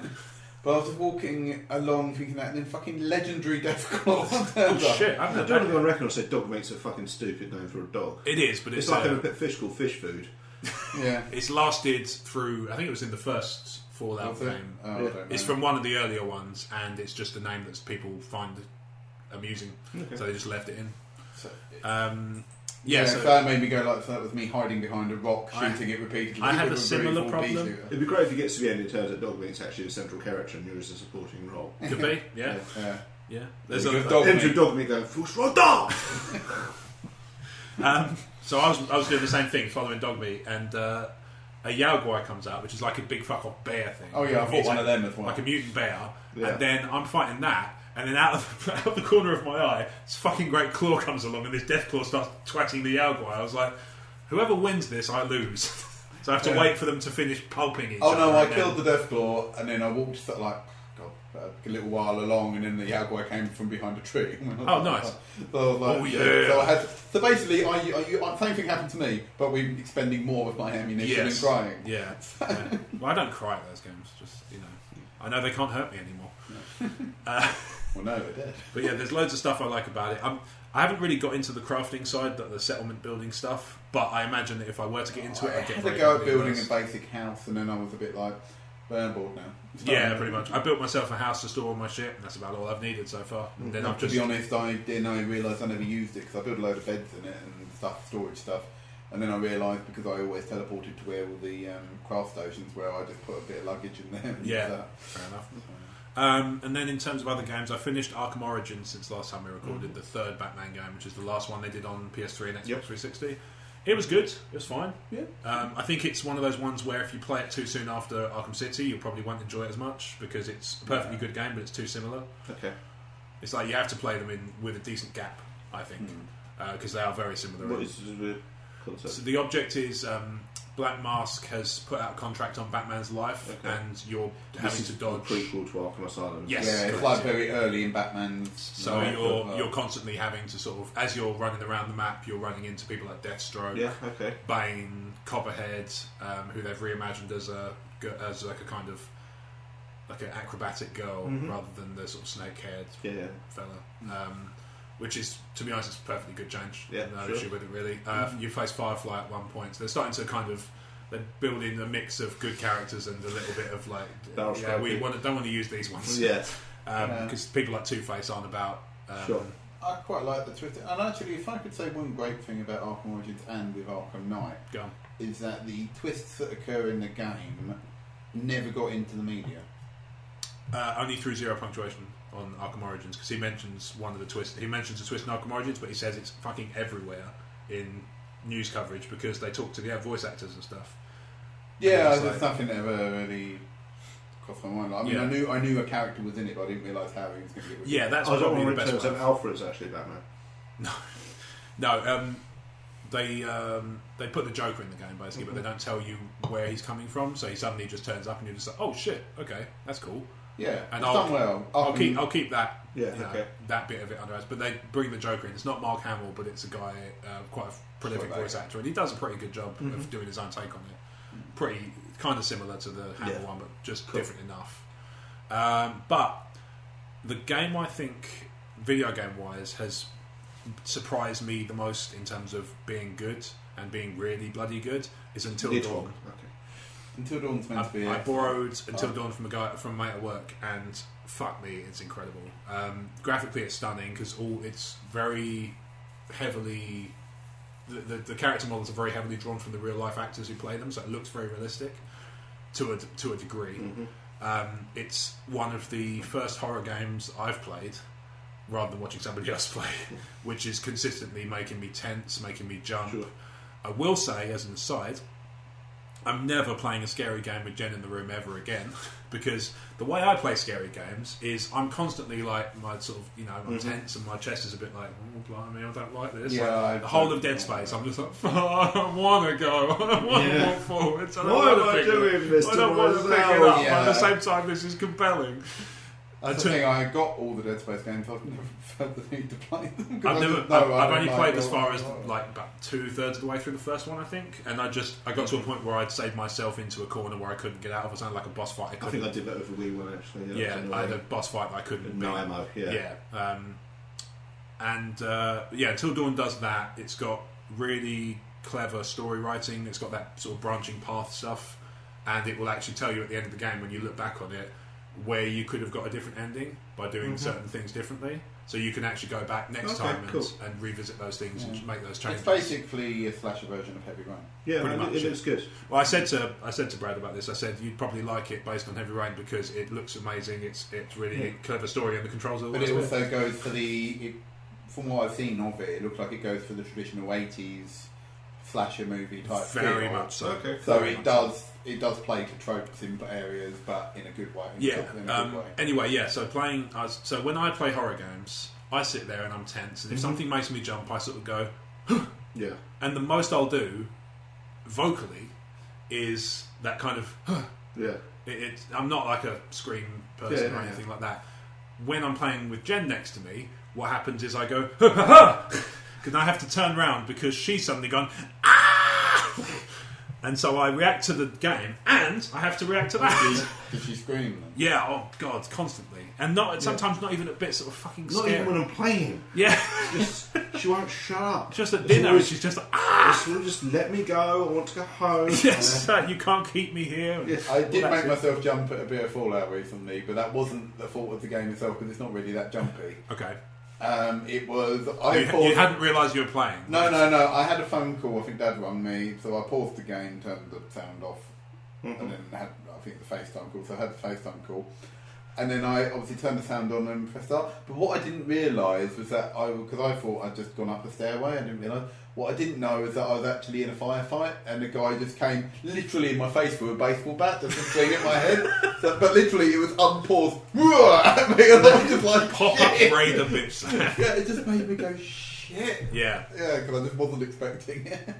But I was just walking along thinking that, and then fucking legendary Deathclaw. Oh shit! I don't know if on record I said dog makes a fucking stupid name for a dog. It is, but it's like having a pet fish called fish food. Yeah. It's lasted through, I think it was in the first Fallout game. It's from one of the earlier ones, and it's just a name that people find amusing, so they just left it in. So that made me go like that with me hiding behind a rock, shooting it repeatedly. I had a similar problem. It'd be great if you get to the end, it turns out Dogmeat's actually a central character and you're just a supporting role. Could be, yeah. There's a Dogmeat going, full throttle dog! So I was doing the same thing, following Dogmeat, and a Yaogwai comes out, which is like a big fuck off bear thing. Oh yeah, I fought one of them as well. Like a mutant bear, and then I'm fighting that. And then out of the corner of my eye, this fucking great claw comes along, and this death claw starts twatting the Yaogwai. I was like, whoever wins this, I lose. So I have to wait for them to finish pulping each other. Oh no, I killed the death claw, and then I walked sort of like a little while along, and then the Yaogwai came from behind a tree. Oh, nice. So I was like, So I had. So basically, same thing happened to me, but we were expending more of my ammunition and crying. Yeah. Well, I don't cry at those games. Just I know they can't hurt me anymore. No. Well, no, they're dead. But yeah, there's loads of stuff I like about it. I haven't really got into the crafting side, the settlement building stuff, but I imagine that if I were to get into it, I'd get very go at building a basic house, and then I was a bit like, I'm bored now. Yeah, pretty much. I built myself a house to store all my shit, and that's about all I've needed so far. And then to be honest, I realised I never used it, because I built a load of beds in it and storage stuff. And then I realised, because I always teleported to where all the craft stations were, I just put a bit of luggage in there. And fair enough. And then in terms of other games, I finished Arkham Origins since last time we recorded, the third Batman game, which is the last one they did on PS3 and Xbox 360. It was good. It was fine. Yeah. I think it's one of those ones where if you play it too soon after Arkham City, you probably won't enjoy it as much because it's a perfectly good game, but it's too similar. Okay. It's like you have to play them with a decent gap, I think, because they are very similar. What is the concept? So the object is Black Mask has put out a contract on Batman's life, and you're having to dodge. This is a prequel to Arkham Asylum. Yes, it's like very early in Batman's. So you're constantly having to sort of, as you're running around the map, you're running into people like Deathstroke, Bane, Copperhead, who they've reimagined as like a kind of like an acrobatic girl rather than the sort of snake-haired fella. Which is, to be honest, it's a perfectly good change. Yeah, no issue with it really. You face Firefly at one point, so they're starting to kind of they're building a mix of good characters and a little bit of like, we don't want to use these ones. Because people like Two-Face aren't about. I quite like the twist. And actually, if I could say one great thing about Arkham Origins and with Arkham Knight, is that the twists that occur in the game never got into the media. Only through zero punctuation on Arkham Origins, because he mentions one of the twists. He mentions a twist in Arkham Origins, but he says it's fucking everywhere in news coverage because they talk to the voice actors and stuff. Yeah, there's nothing that ever really crossed my mind. I mean, I knew a character was in it, but I didn't realise how he was going to get. Yeah, that's probably the best one. Alfred's actually Batman. No. They put the Joker in the game basically, but they don't tell you where he's coming from. So he suddenly just turns up, and you're just like, oh shit, okay, that's cool. Yeah, and it's done well. I'll keep that. Yeah, that bit of it under us. But they bring the Joker in. It's not Mark Hamill, but it's a guy, quite a prolific voice actor, and he does a pretty good job of doing his own take on it. Pretty kind of similar to the Hamill one, but just different enough. But the game, I think, video game wise, has surprised me the most in terms of being good and being really bloody good is Until Dawn. Until Dawn's meant to be. I borrowed Until Dawn from a mate at work, and fuck me, it's incredible. Graphically, it's stunning because it's very heavily. The character models are very heavily drawn from the real life actors who play them, so it looks very realistic to a degree. It's one of the first horror games I've played, rather than watching somebody else play, which is consistently making me tense, making me jump. Sure. I will say, as an aside, I'm never playing a scary game with Jen in the room ever again, because the way I play scary games is I'm constantly like, my sort of, I'm tense and my chest is a bit like, oh, blimey, I don't like this. Yeah, like, the whole of Dead Space, I'm just like, I don't want to go, I don't want to walk forwards, I don't Why want to doing this? I don't want to pick it up, but at the same time, this is compelling. That's the thing, I got all the Dead Space games, I've never felt the need to play them. I've only played as far as like about 2/3 of the way through the first one, I think, and I got to a point where I'd saved myself into a corner where I couldn't get out of. It sounded like a boss fight. I think I did that with the Wii one actually. Yeah, I had a boss fight that I couldn't beat. No ammo. Until Dawn does that. It's got really clever story writing. It's got that sort of branching path stuff, and it will actually tell you at the end of the game when you look back on it where you could have got a different ending by doing certain things differently. So you can actually go back next time and revisit those things and make those changes. It's basically a slasher version of Heavy Rain. Yeah, pretty much. It looks good. Well, I said to Brad about this. I said you'd probably like it based on Heavy Rain because it looks amazing. It's really a clever story and the controls are. But it also goes for from what I've seen of it looks like it goes for the traditional 80s slasher movie type. Very much so. Okay. So it does play to tropes in areas, but in a good way. Anyway, so when I play horror games, I sit there and I'm tense, and if something makes me jump, I sort of go, yeah. And the most I'll do, vocally, is that kind of, yeah. I'm not like a scream person or anything like that. When I'm playing with Jen next to me, what happens is I go, because I have to turn around because she's suddenly gone, ah! And so I react to the game, and I have to react to that. Did she scream then? Yeah, oh God, constantly. And sometimes not even at bits that were fucking scary. Not even when I'm playing. Yeah. She won't shut up. Just at dinner, she's just like, ah! Just let me go, I want to go home. Yes, you can't keep me here. Yes. I did make myself jump at a bit of Fallout recently, but that wasn't the fault of the game itself, because it's not really that jumpy. Okay. It was... You hadn't realised you were playing? No. I had a phone call. I think Dad rang me, so I paused the game, turned the sound off, and then had, I think, the FaceTime call. So I had the FaceTime call. And then I obviously turned the sound on and pressed start. But what I didn't realise was that because I thought I'd just gone up the stairway, I didn't realise. What I didn't know is that I was actually in a firefight, and the guy just came literally in my face with a baseball bat, just swing at my head. But literally, it was unpaused. And I was just like, pop up Ray the bitch. Yeah, it just made me go shit. Yeah, because I just wasn't expecting it.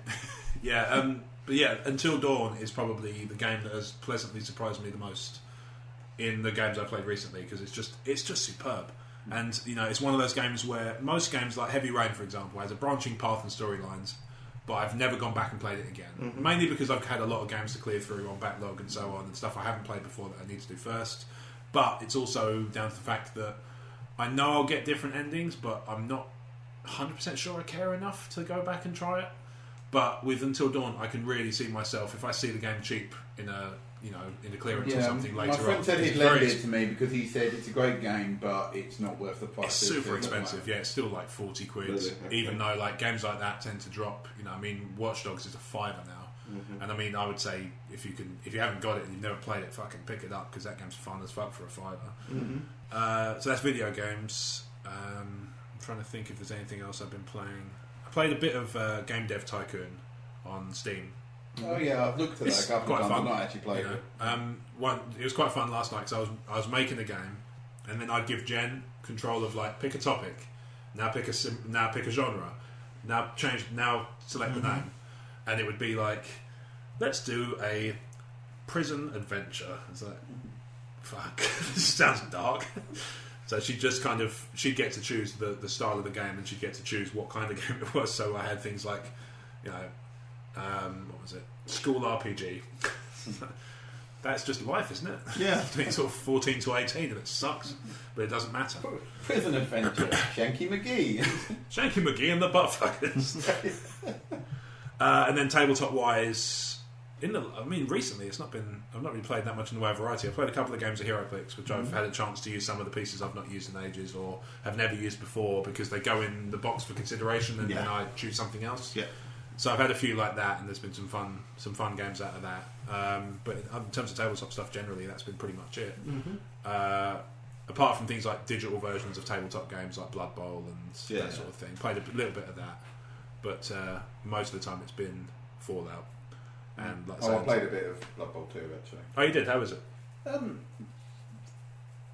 But Until Dawn is probably the game that has pleasantly surprised me the most in the games I've played recently, because it's just superb. And it's one of those games where most games like Heavy Rain, for example, has a branching path and storylines, but I've never gone back and played it again. Mainly because I've had a lot of games to clear through on backlog and so on, and stuff I haven't played before that I need to do first. But it's also down to the fact that I know I'll get different endings, but I'm not 100% sure I care enough to go back and try it. But with Until Dawn, I can really see myself, if I see the game cheap in a clearance or something later on. My friend said he'd lend it to me because he said it's a great game, but it's not worth the price. It's super expensive. Yeah, it's still like 40 quid. Really? Okay. Even though like games like that tend to drop. Watch Dogs is a £5 now, and I would say if you haven't got it and you've never played it, fucking pick it up, because that game's fun as fuck for a £5. So that's video games. I'm trying to think if there's anything else I've been playing. I played a bit of Game Dev Tycoon on Steam. Oh yeah, I've looked at that a couple of times. I've not actually played it. It was quite fun last night because I was making a game, and then I'd give Jen control of like pick a topic, now pick a genre, now select the name, and it would be like, let's do a prison adventure. It's like, fuck, this sounds dark. So she'd get to choose the style of the game, and she'd get to choose what kind of game it was. So I had things like, what was it? School RPG. That's just life, isn't it? Yeah. Between sort of 14 to 18, and it sucks, but it doesn't matter. Prison Adventure, Shanky McGee. Shanky McGee and the Buttfuckers. And then tabletop-wise, recently I've not really played that much in the way of variety. I've played a couple of games of HeroClix, which I've had a chance to use some of the pieces I've not used in ages, or have never used before, because they go in the box for consideration, and then I choose something else. Yeah. So I've had a few like that, and there's been some fun games out of that. But in terms of tabletop stuff, generally, that's been pretty much it. Apart from things like digital versions of tabletop games like Blood Bowl and that sort of thing. Played a little bit of that, but most of the time it's been Fallout. And I played a bit of Blood Bowl 2, actually. Oh, you did? How was it?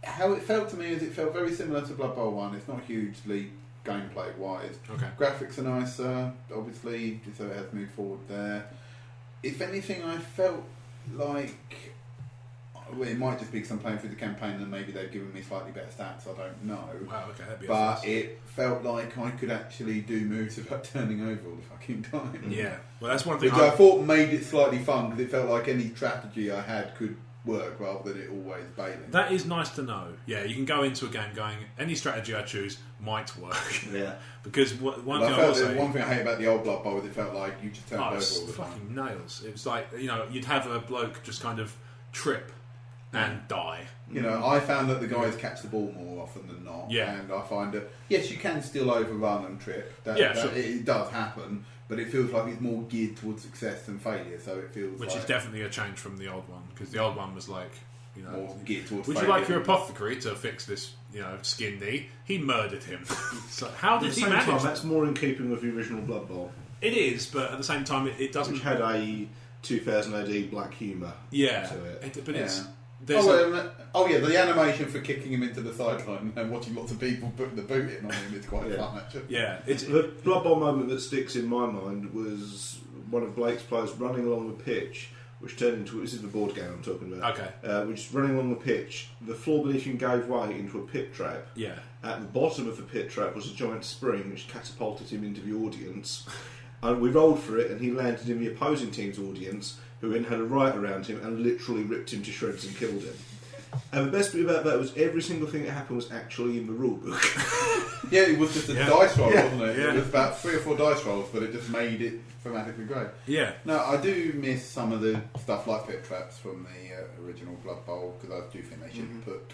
How it felt to me is it felt very similar to Blood Bowl 1. It's not a huge leap gameplay wise. Okay. Graphics are nicer, obviously, so it has moved forward there. If anything, I felt like it might just be because I'm playing through the campaign and maybe they've given me slightly better stats, I don't know. Wow, okay, that'd be but it felt like I could actually do moves without turning over all the fucking time. Yeah, well, that's one thing which I thought made it slightly fun, because it felt like any strategy I had could work rather than it always bailing. That is nice to know. Yeah, you can go into a game going, any strategy I choose might work. Yeah. Because one thing I hate about the old Blood Bowl is it felt like you just turned over all the time. Fucking nails. It was like, you'd have a bloke just kind of trip and die. I found that the guys catch the ball more often than not. Yeah. And I find that, yes, you can still overrun and trip. Sure. It does happen. But it feels like it's more geared towards success than failure, so it feels Which is definitely a change from the old one, because the old one was like, more geared towards would failure. you like your apothecary to fix this, skin knee? He murdered him. So how did he manage? At the same time, that's more in keeping with the original Blood Bowl. It is, but at the same time, it doesn't... Which had a 2000 AD black humour to it. It's... the animation for kicking him into the sideline and watching lots of people put the boot in on him is quite fun, actually. Yeah, the Blood Bowl moment that sticks in my mind was one of Blake's players running along the pitch, which turned into, this is the board game I'm talking about. Okay. Which is running along the pitch. The floor beneath him gave way into a pit trap. Yeah. At the bottom of the pit trap was a giant spring which catapulted him into the audience. And we rolled for it, and he landed in the opposing team's audience, who then had a riot around him and literally ripped him to shreds and killed him. And the best bit about that was every single thing that happened was actually in the rule book. Yeah, it was just a dice roll, wasn't it? Yeah. It was about 3 or 4 dice rolls, but it just made it thematically great. Yeah. No, I do miss some of the stuff like pit traps from the original Blood Bowl, because I do think they should put...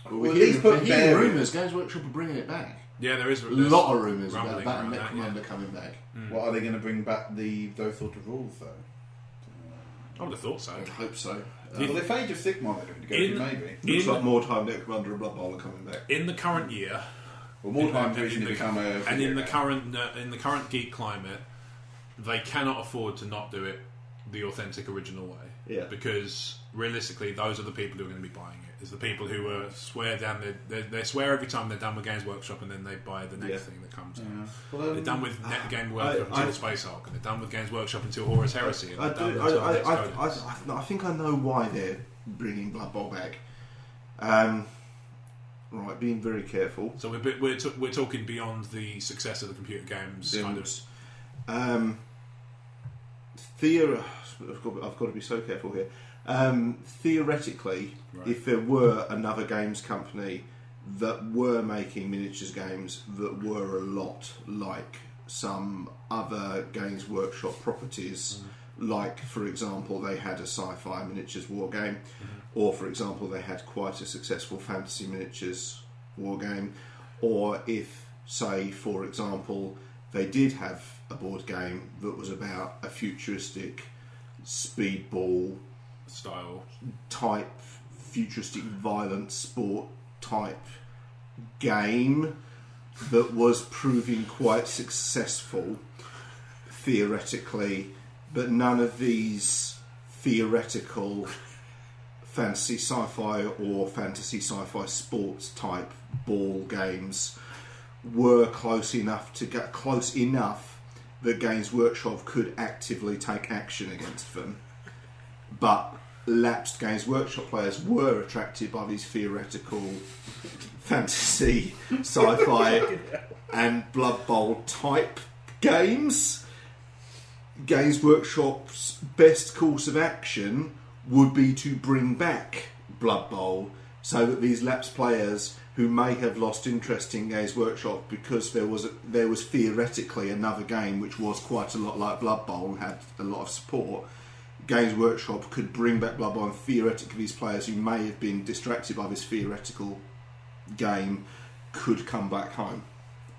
Well, at least put rumours. Games Workshop are bringing it back. Yeah, there's a lot of rumours about that and Necromunda coming back. What, are they going to bring back those sort of rules, though? I would have thought so. I'd hope so. Well, if Age of Sigmar they're going to go to, maybe. Looks like Mordheim, Necromunda and Blood Bowl are coming back. In the current year... Well, Mordheim's recently become a... And in the current geek climate, they cannot afford to not do it the authentic original way. Yeah. Because, realistically, those are the people who are going to be buying it. It's the people who swear down... They swear every time they're done with Games Workshop, and then they buy the next thing that comes out. Well, they're done with Game Workshop until Space Hulk, and they're done with Games Workshop until Horus Heresy. And I think I know why they're bringing Blood Bowl back. Right, being very careful. So we're talking beyond the success of the computer games, kind of. I've got to be so careful here. Theoretically, if there were another games company that were making miniatures games that were a lot like some other Games Workshop properties, like, for example, they had a sci-fi miniatures war game, or, for example, they had quite a successful fantasy miniatures war game, or if, say, for example, they did have a board game that was about a futuristic speedball style type, futuristic violent sport type game that was proving quite successful theoretically, but none of these theoretical fantasy sci-fi or fantasy sci-fi sports type ball games were close enough that Games Workshop could actively take action against them. But lapsed Games Workshop players were attracted by these theoretical fantasy, sci-fi and Blood Bowl type games, Games Workshop's best course of action would be to bring back Blood Bowl so that these lapsed players who may have lost interest in Games Workshop because there was theoretically another game which was quite a lot like Blood Bowl and had a lot of support, Games Workshop could bring back Blood Bowl, and theoretically these players who may have been distracted by this theoretical game could come back home.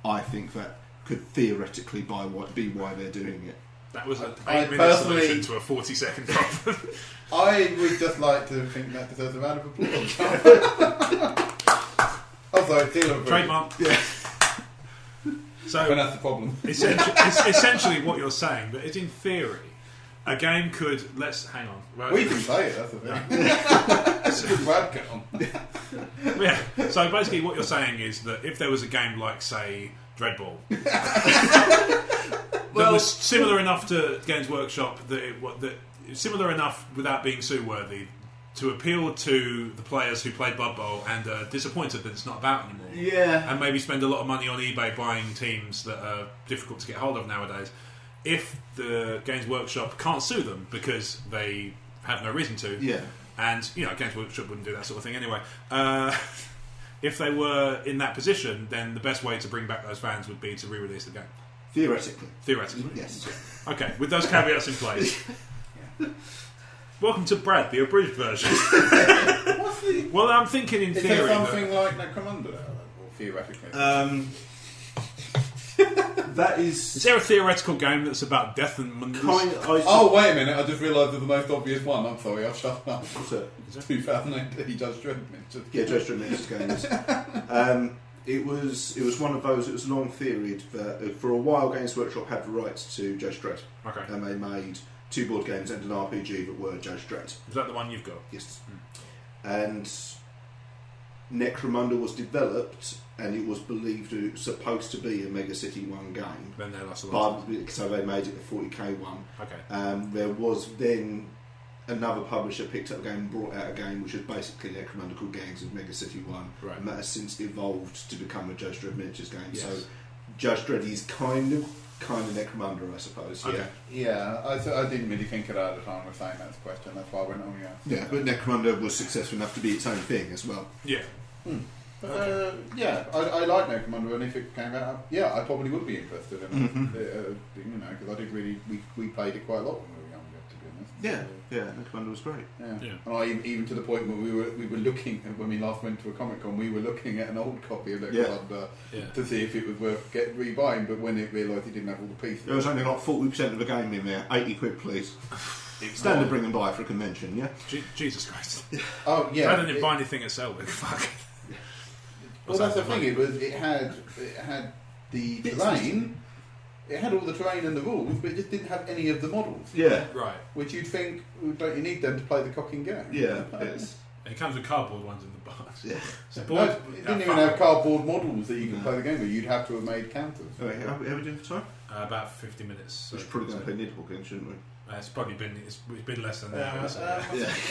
I think that could theoretically be why they're doing it. That was an 8-minute solution to a 40-second problem. I would just like to think that deserves a round of applause. Also, deal of trademark. Yeah. So that's the problem. Essentially, what you're saying, but it's in theory, a game could. Let's hang on. Right. We can say it. That's the thing. It's a good word on. Yeah. So basically, what you're saying is that if there was a game like, say, Dreadball, that was similar enough to Games Workshop that similar enough without being sue-worthy to appeal to the players who played Blood Bowl and are disappointed that it's not about anymore. Yeah. And maybe spend a lot of money on eBay buying teams that are difficult to get hold of nowadays. If the Games Workshop can't sue them because they have no reason to, yeah. And Games Workshop wouldn't do that sort of thing anyway. If they were in that position, then the best way to bring back those fans would be to re-release the game. Theoretically, yes. Okay, with those caveats in place. Welcome to Brad, the abridged version. Well, I'm thinking in theory. Is there something like Necromunda, or theoretically? That is. Is there a theoretical game that's about death and mundus? Oh, wait a minute! I just realised the most obvious one. I'm sorry, I'll shut up. What's it? 2008, Judge Dredd. Yeah, Judge Dredd games. It was one of those. It was long theoried that for a while Games Workshop had the rights to Judge Dredd. Okay. And they made 2 board games and an RPG that were Judge Dredd. Is that the one you've got? Yes. And Necromunda was developed, and it was believed it was supposed to be a Mega City 1 game. Then they lost a lot. So they made it the 40k one. Okay. There was then another publisher picked up a game and brought out a game which was basically Necromunda called Gangs of Mega City 1. Right. And that has since evolved to become a Judge Dredd miniatures game. Yes. So Judge Dredd is kind of Necromunda, I suppose. Okay. Yeah. I didn't really think of that at the time. I was saying that's the question. That's why I went on. Yeah, but Necromunda was successful enough to be its own thing as well. Yeah. Yeah, I like Necromunda, and if it came out, I probably would be interested in it. Because I did really, we played it quite a lot when we were younger, to be honest. Yeah, Necromunda was great. Yeah. And I even to the point where we were looking when we last went to a Comic-Con, we were looking at an old copy of Necromunda to see if it was worth rebuying. But when it realised it didn't have all the pieces, there was only like 40% of the game in there. 80 quid, please. Standard bring and buy for a convention, yeah. Jesus Christ! Oh yeah. I didn't buy anything at Selwick. Fuck. Well, that's the thing. It had the terrain. It had all the terrain and the rules, but it just didn't have any of the models. Yeah, right. Which you'd think, don't you need them to play the cocking game? Yeah, it comes with cardboard ones in the box. Yeah, so it didn't even have cardboard models that you can play the game with. You'd have to have made counters. Okay, how are we doing for time? About 50 minutes. So we should probably go and play Nidhogg then, shouldn't we? It's probably been less than that.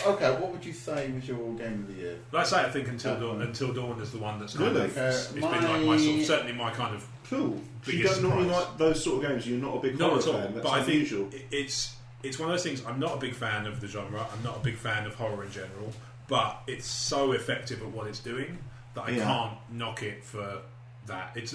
Okay, what would you say was your game of the year? Like I say, I think Until Dawn is the one that's kind of it's been like certainly my kind of cool. You don't normally like those sort of games. You're not a big horror fan. That's but I think unusual. It's one of those things. I'm not a big fan of the genre. I'm not a big fan of horror in general. But it's so effective at what it's doing that I can't knock it for that. It's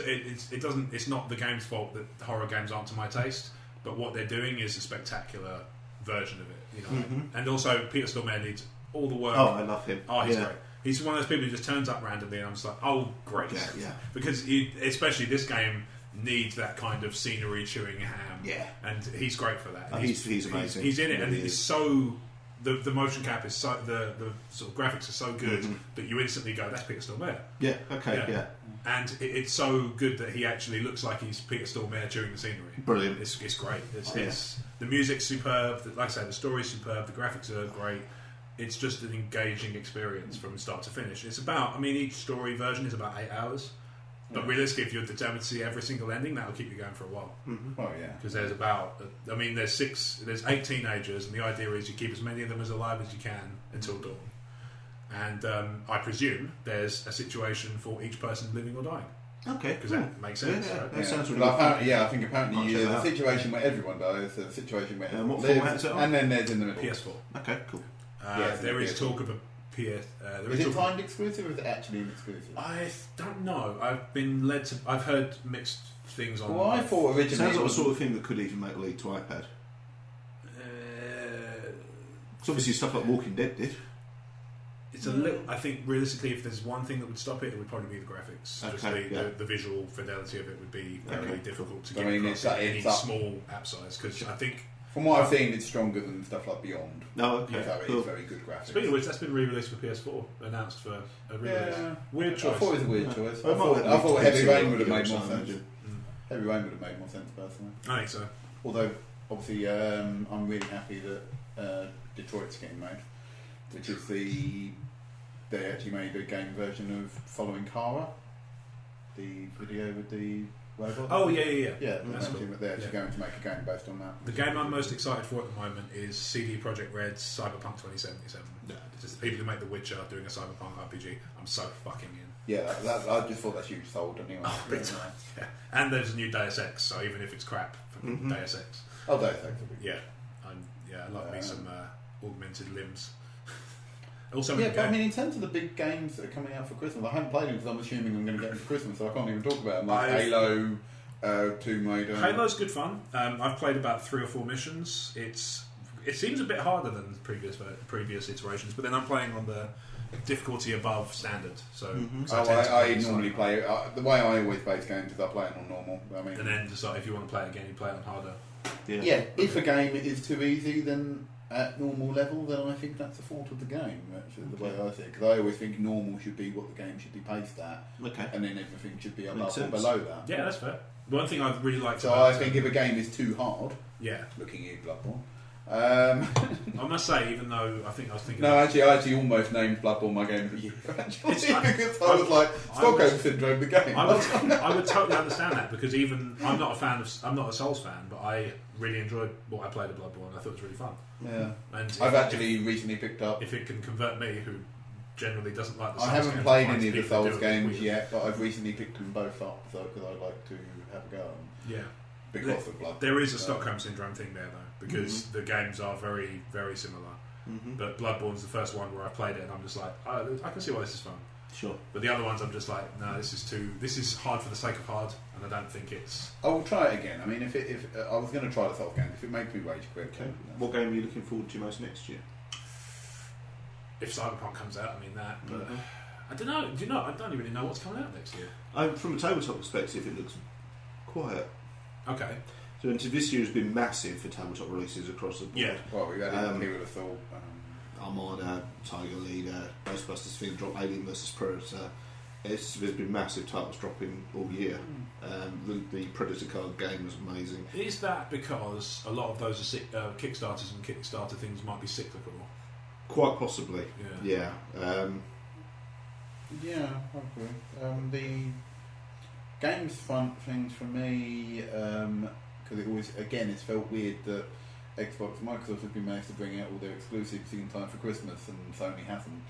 not the game's fault that horror games aren't to my taste. But what they're doing is a spectacular version of it, And also, Peter Stormare needs all the work. Oh, I love him. Oh, he's great. He's one of those people who just turns up randomly, and I'm just like, oh, great. Yeah. Because especially this game needs that kind of scenery chewing ham. Yeah. And he's great for that. He's amazing. He's in it, and it's so. The motion cap is so the sort of graphics are so good that you instantly go, that's Peter Stormare. Yeah. Okay. Yeah. And it's so good that he actually looks like he's Peter Stormare chewing the scenery. Brilliant. It's great. It's the music's superb. Like I say, the story's superb. The graphics are great. It's just an engaging experience from start to finish. It's about. I mean, each story version is about 8 hours. But realistically, if you're determined to see every single ending, that'll keep you going for a while. Mm-hmm. Oh yeah. Because there's there's 8 teenagers, and the idea is you keep as many of them as alive as you can until dawn. And I presume there's a situation for each person living or dying. Okay, because that makes sense. Yeah, right? that sounds really I think apparently there's a situation where everyone dies, there's a situation where everyone lives, and then there's in the middle. PS4. Okay, cool. There is talk of a PS. Is it timed exclusive or is it actually an exclusive? I don't know. I've heard mixed things on. Well, I thought originally sounds like the sort of thing that could even make lead to iPad. It's obviously stuff like Walking Dead did. It's a little. I think realistically, if there's one thing that would stop it would probably be the graphics. Okay, Just the visual fidelity of it would be very difficult to get across any small app size. Because I think, from what I've seen, it's stronger than stuff like Beyond. No, okay, so it is very good graphics. Speaking of which, that's been re-released for PS4, announced for a re-release. Weird choice. I thought it was a weird choice. I thought Heavy Rain would have made more sense. Heavy Rain would have made more sense personally. I think so. Although, obviously, I'm really happy that Detroit's getting made, which is they actually made a game version of Following Kara, the video with the robot. Oh yeah. That's cool. They're actually going to make a game based on that. The game I'm most excited for at the moment is CD Projekt Red's Cyberpunk 2077. Yeah. Just the people who make The Witcher doing a Cyberpunk RPG. I'm so fucking in. Yeah, I just thought that's huge sold anyway. Yeah. And there's a new Deus Ex, so even if it's crap, Deus Ex. Oh, Deus Ex. Yeah, I love me some augmented limbs. Also, but I mean, in terms of the big games that are coming out for Christmas, I haven't played them because I'm assuming I'm going to get them for Christmas, so I can't even talk about them. Like Halo, Tomb Raider. Halo's good fun. I've played about 3 or 4 missions. It seems a bit harder than previous iterations, but then I'm playing on the difficulty above standard. So, I normally play the way I always play games is I play it on normal. I mean, and then decide if you want to play it again, you play it on harder. Yeah. If a game is too easy, then at normal level, then I think that's a fault of the game. Actually, the way I see it, because I always think normal should be what the game should be paced at, and then everything should be above or below that. Yeah, that's fair. One thing I'd really like to. So I think if a game is too hard, looking at Bloodborne. I must say, even though I was thinking. No, actually, I almost named Bloodborne my game of the year. Because I was like Stockholm Syndrome, the game. I would totally understand that because even I'm not a Souls fan, but I really enjoyed what I played at Bloodborne. I thought it was really fun. Yeah, and I've actually recently picked up. If it can convert me, who generally doesn't like the Souls games, I haven't played any of the Souls games yet, but I've recently picked them both up because I'd like to have a go. Yeah. Because of Bloodborne. There is a Stockholm Syndrome thing there though, because the games are very, very similar. But Bloodborne's the first one where I played it and I'm just like, I can see why this is fun. Sure. But the other ones I'm just like, no, this is hard for the sake of hard, and I don't think it's. I will try it again. I mean, if I was going to try the Souls game, if it makes me rage quit. Okay. What game are you looking forward to most next year? If Cyberpunk comes out, I mean that. But I don't know. Do you know? I don't really know what's coming out next year. From a tabletop perspective, it looks quiet. Okay. So this year has been massive for tabletop releases across the board. Yeah. Well, we've had Hero of Thought. Armada, Tiger Leader, Ghostbusters thing drop, Alien vs Predator. There's been massive titles dropping all year. The Predator card game was amazing. Is that because a lot of those are Kickstarters and Kickstarter things might be cyclical? Quite possibly. Yeah. Yeah, probably. The games fun things for me, because it always, again, it's felt weird that Microsoft have been managed to bring out all their exclusives in time for Christmas and Sony hasn't,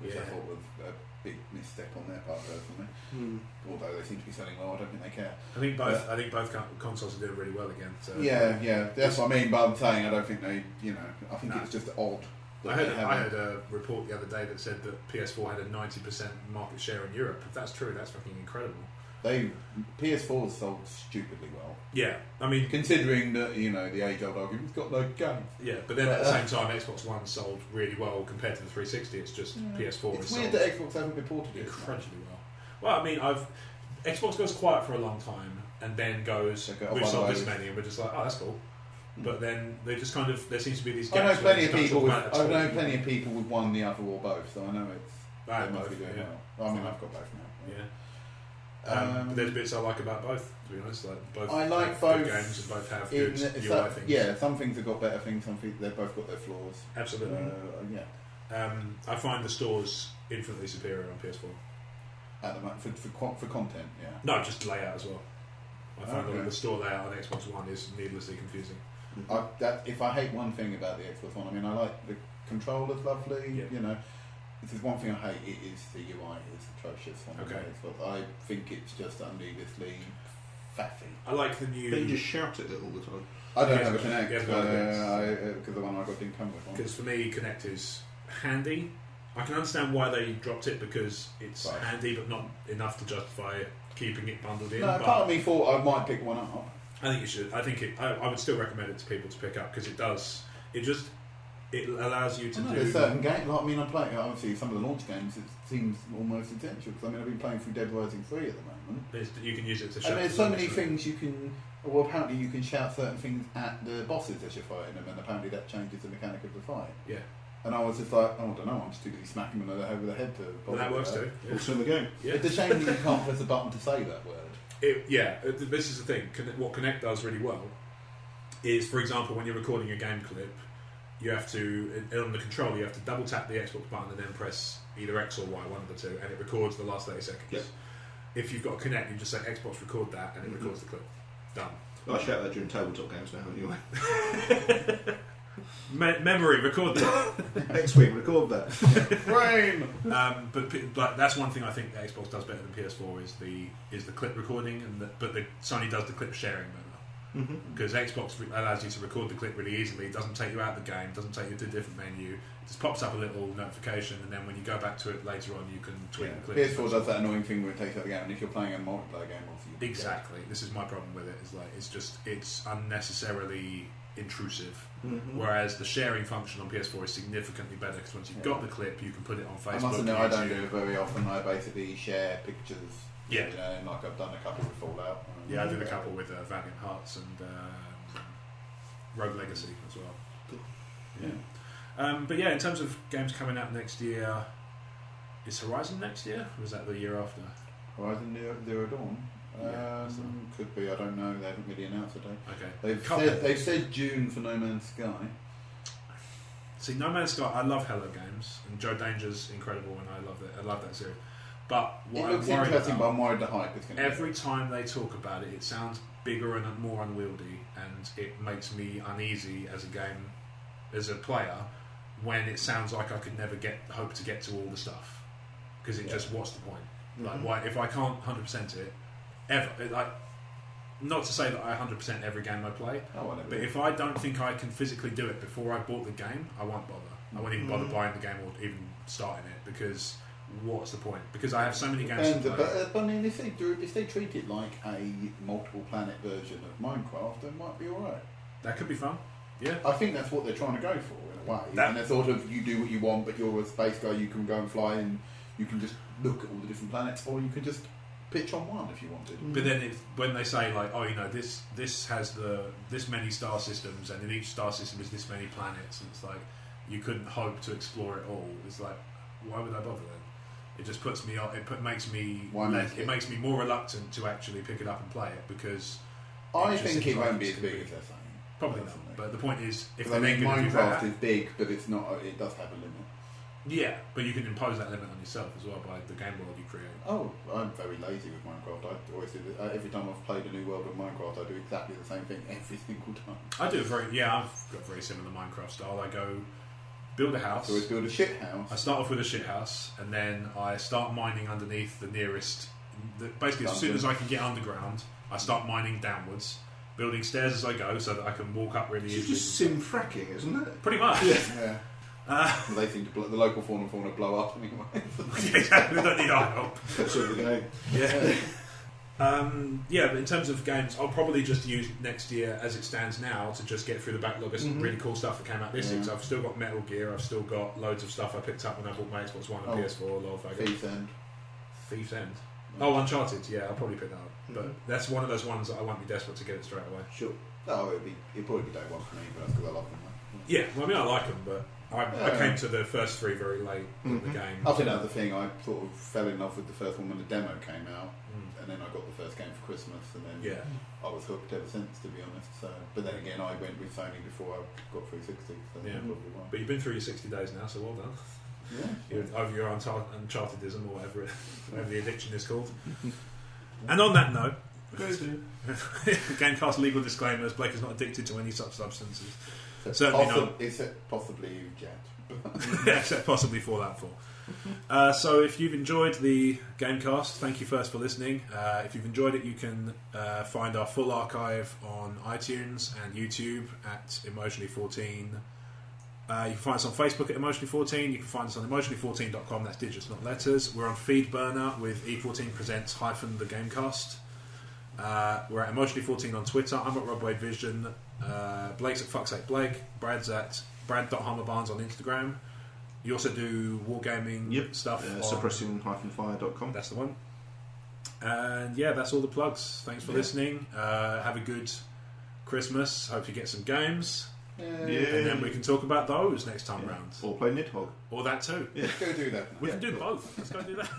which I thought was a big misstep on their part personally. Although they seem to be selling well, I don't think they care. I think both consoles are doing really well again. So. Yeah, that's what I mean. But I'm saying I don't think they, I think it's just odd. I heard a report the other day that said that PS4 had a 90% market share in Europe. If that's true, that's fucking incredible. PS4 sold stupidly well. Yeah, I mean, considering that the age-old argument, it's got no games. Yeah, but then at the same time, Xbox One sold really well compared to the 360. It's just PS4. It's weird that Xbox hasn't reported it incredibly well. Well, I mean, Xbox goes quiet for a long time and then goes, we've sold this many, and we're just like, oh, that's cool. But then they just kind of, there seems to be these gaps. I know plenty of people with one, the other, or both, so I know they must be doing well. I mean, I've got both now. Yeah. But there's bits I like about both, to be honest. Both I like both games and both have good UI things. Yeah, some things have got better things, they've both got their flaws. Absolutely. Yeah. I find the stores infinitely superior on PS4. At the moment, for content, yeah. No, just layout as well. I find that the store layout on Xbox One is needlessly confusing. If I hate one thing about the Xbox One, I mean, I like the controller's lovely, you know. If there's one thing I hate, it is the UI. It's atrocious on the Xbox. I think it's just unneedlessly faffy. I like the new... But you just shout at it all the time. I don't have a Kinect, because the one I got didn't come with one. Because for me, Kinect is handy. I can understand why they dropped it, because it's handy but not enough to justify keeping it bundled in. No, part of me thought I might pick one up. I think you should. I would still recommend it to people to pick up, because it allows you to do... There's certain games, like, I mean, I'm playing, obviously, some of the launch games, it seems almost essential, because I mean, I've been playing through Dead Rising 3 at the moment. You can use it to shout. And there's so many things you can... Well, apparently you can shout certain things at the bosses as you're fighting them, and apparently that changes the mechanic of the fight. Yeah. And I was just like, I don't know, I'm just too busy smacking them over the head to... Well, that works too. Yeah. Also in the game. Yeah. It's a shame that you can't press a button to say that word. This is the thing. What Kinect does really well is, for example, when you're recording a game clip, you have to, on the controller, you have to double tap the Xbox button and then press either X or Y, one of the two, and it records the last 30 seconds. Yep. If you've got a Kinect, you just say Xbox record that, and it records the clip. Done. I shout that during tabletop games now, anyway. Memory, record that. Next week, record that. Brain! But that's one thing I think that Xbox does better than PS4 is the clip recording, but Sony does the clip sharing better. Because Xbox allows you to record the clip really easily. It doesn't take you out of the game, doesn't take you to a different menu. It just pops up a little notification, and then when you go back to it later on, you can tweak the clip. PS4 does that annoying thing where it takes out the game, and if you're playing a multiplayer game, obviously. Exactly. This is my problem with it. It's unnecessarily intrusive. Whereas the sharing function on PS4 is significantly better, because once you've got the clip, you can put it on Facebook. I must admit, I don't do it very often. I basically share pictures. Yeah. You know, like I've done a couple with Fallout. Yeah, I did a couple with Valiant Hearts and Rogue Legacy as well. Cool. Yeah. But yeah, in terms of games coming out next year, is Horizon next year, or is that the year after? Horizon Zero Dawn? Could be, I don't know. They haven't really announced a date. Okay. They've said June for No Man's Sky. See, No Man's Sky, I love Hello Games, and Joe Danger's incredible, and I love it. I love that series. But what it looks interesting, but I'm worried the hype is going to every time they talk about it, it sounds bigger and more unwieldy, and it makes me uneasy as a player, when it sounds like I could never hope to get to all the stuff, because just what's the point? Like, why, if I can't 100% it ever, not to say that I 100% every game I play, but if I don't think I can physically do it before I bought the game, I won't bother. I won't even bother buying the game or even starting it, because what's the point? Because I have so many games to play. But I mean, if they treat it like a multiple planet version of Minecraft, it might be alright. That could be fun. Yeah, I think that's what they're trying to go for in a way. And they're sort of, you do what you want, but you're a space guy. You can go and fly, and you can just look at all the different planets, or you can just pitch on one if you wanted. But then when they say like, oh, you know, this has this many star systems, and in each star system is this many planets, and it's like you couldn't hope to explore it all. It's like, why would I bother then? It just puts me off. It makes me more reluctant to actually pick it up and play it, because I think it won't be as big as they're saying. Probably not. But the point is, if I mean, Minecraft is big, but it's not. It does have a limit. Yeah, but you can impose that limit on yourself as well by the game world you create. Oh, I'm very lazy with Minecraft. I always do this. Every time I've played a new world of Minecraft, I do exactly the same thing every single time. I do I've got very similar Minecraft style. I go build a house. So always build a shit house. I start off with a shit house, and then I start mining underneath the nearest. Basically, as soon as I can get underground, I start mining downwards, building stairs as I go, so that I can walk up really easily. It's just sim fracking, isn't it? Pretty much. Yeah. They think the local fauna blow up anyway. Exactly, we don't need our help. That's sort of the game. Yeah. But in terms of games, I'll probably just use next year as it stands now to just get through the backlog of some really cool stuff that came out this year. So I've still got Metal Gear, I've still got loads of stuff I picked up when I bought my Xbox One and PS4. Thief's End. Oh, Uncharted. Yeah, I'll probably pick that up. But that's one of those ones that I won't be desperate to get it straight away. Sure. No, it'd probably be day one for me, but that's because I love them. Yeah, well, I mean, I like them, but I came to the first three very late in the game. I think that was the thing. I sort of fell in love with the first one when the demo came out, and then I got the first game for Christmas, and then I was hooked ever since, to be honest. So, but then again, I went with Sony before I got 360. So But you've been through your 60 days now, so well done. over your Unchartedism or whatever the addiction is called. And on that note, Gamecast legal disclaimers: Blake is not addicted to any such substances. Certainly not. Except possibly you, Jet. Except possibly Fallout 4. So if you've enjoyed the Gamecast, thank you first for listening. If you've enjoyed it, you can find our full archive on iTunes and YouTube at Emotionally 14. You can find us on Facebook at Emotionally 14. You can find us on emotionally14.com. That's digits, not letters. We're on Feedburner with E14 presents -the Gamecast. We're at Emotionally 14 on Twitter. I'm at Rob Wade Vision. Blake's at Fucksake Blake. Brad's at Brad.Hammerbarnes on Instagram. You also do wargaming stuff. Suppressing-fire.com. That's the one. And yeah, that's all the plugs. Thanks for listening. Have a good Christmas. Hope you get some games. And then we can talk about those next time round. Or play Nidhogg. Or that too. Let's go do that. We can do both. Let's go do that.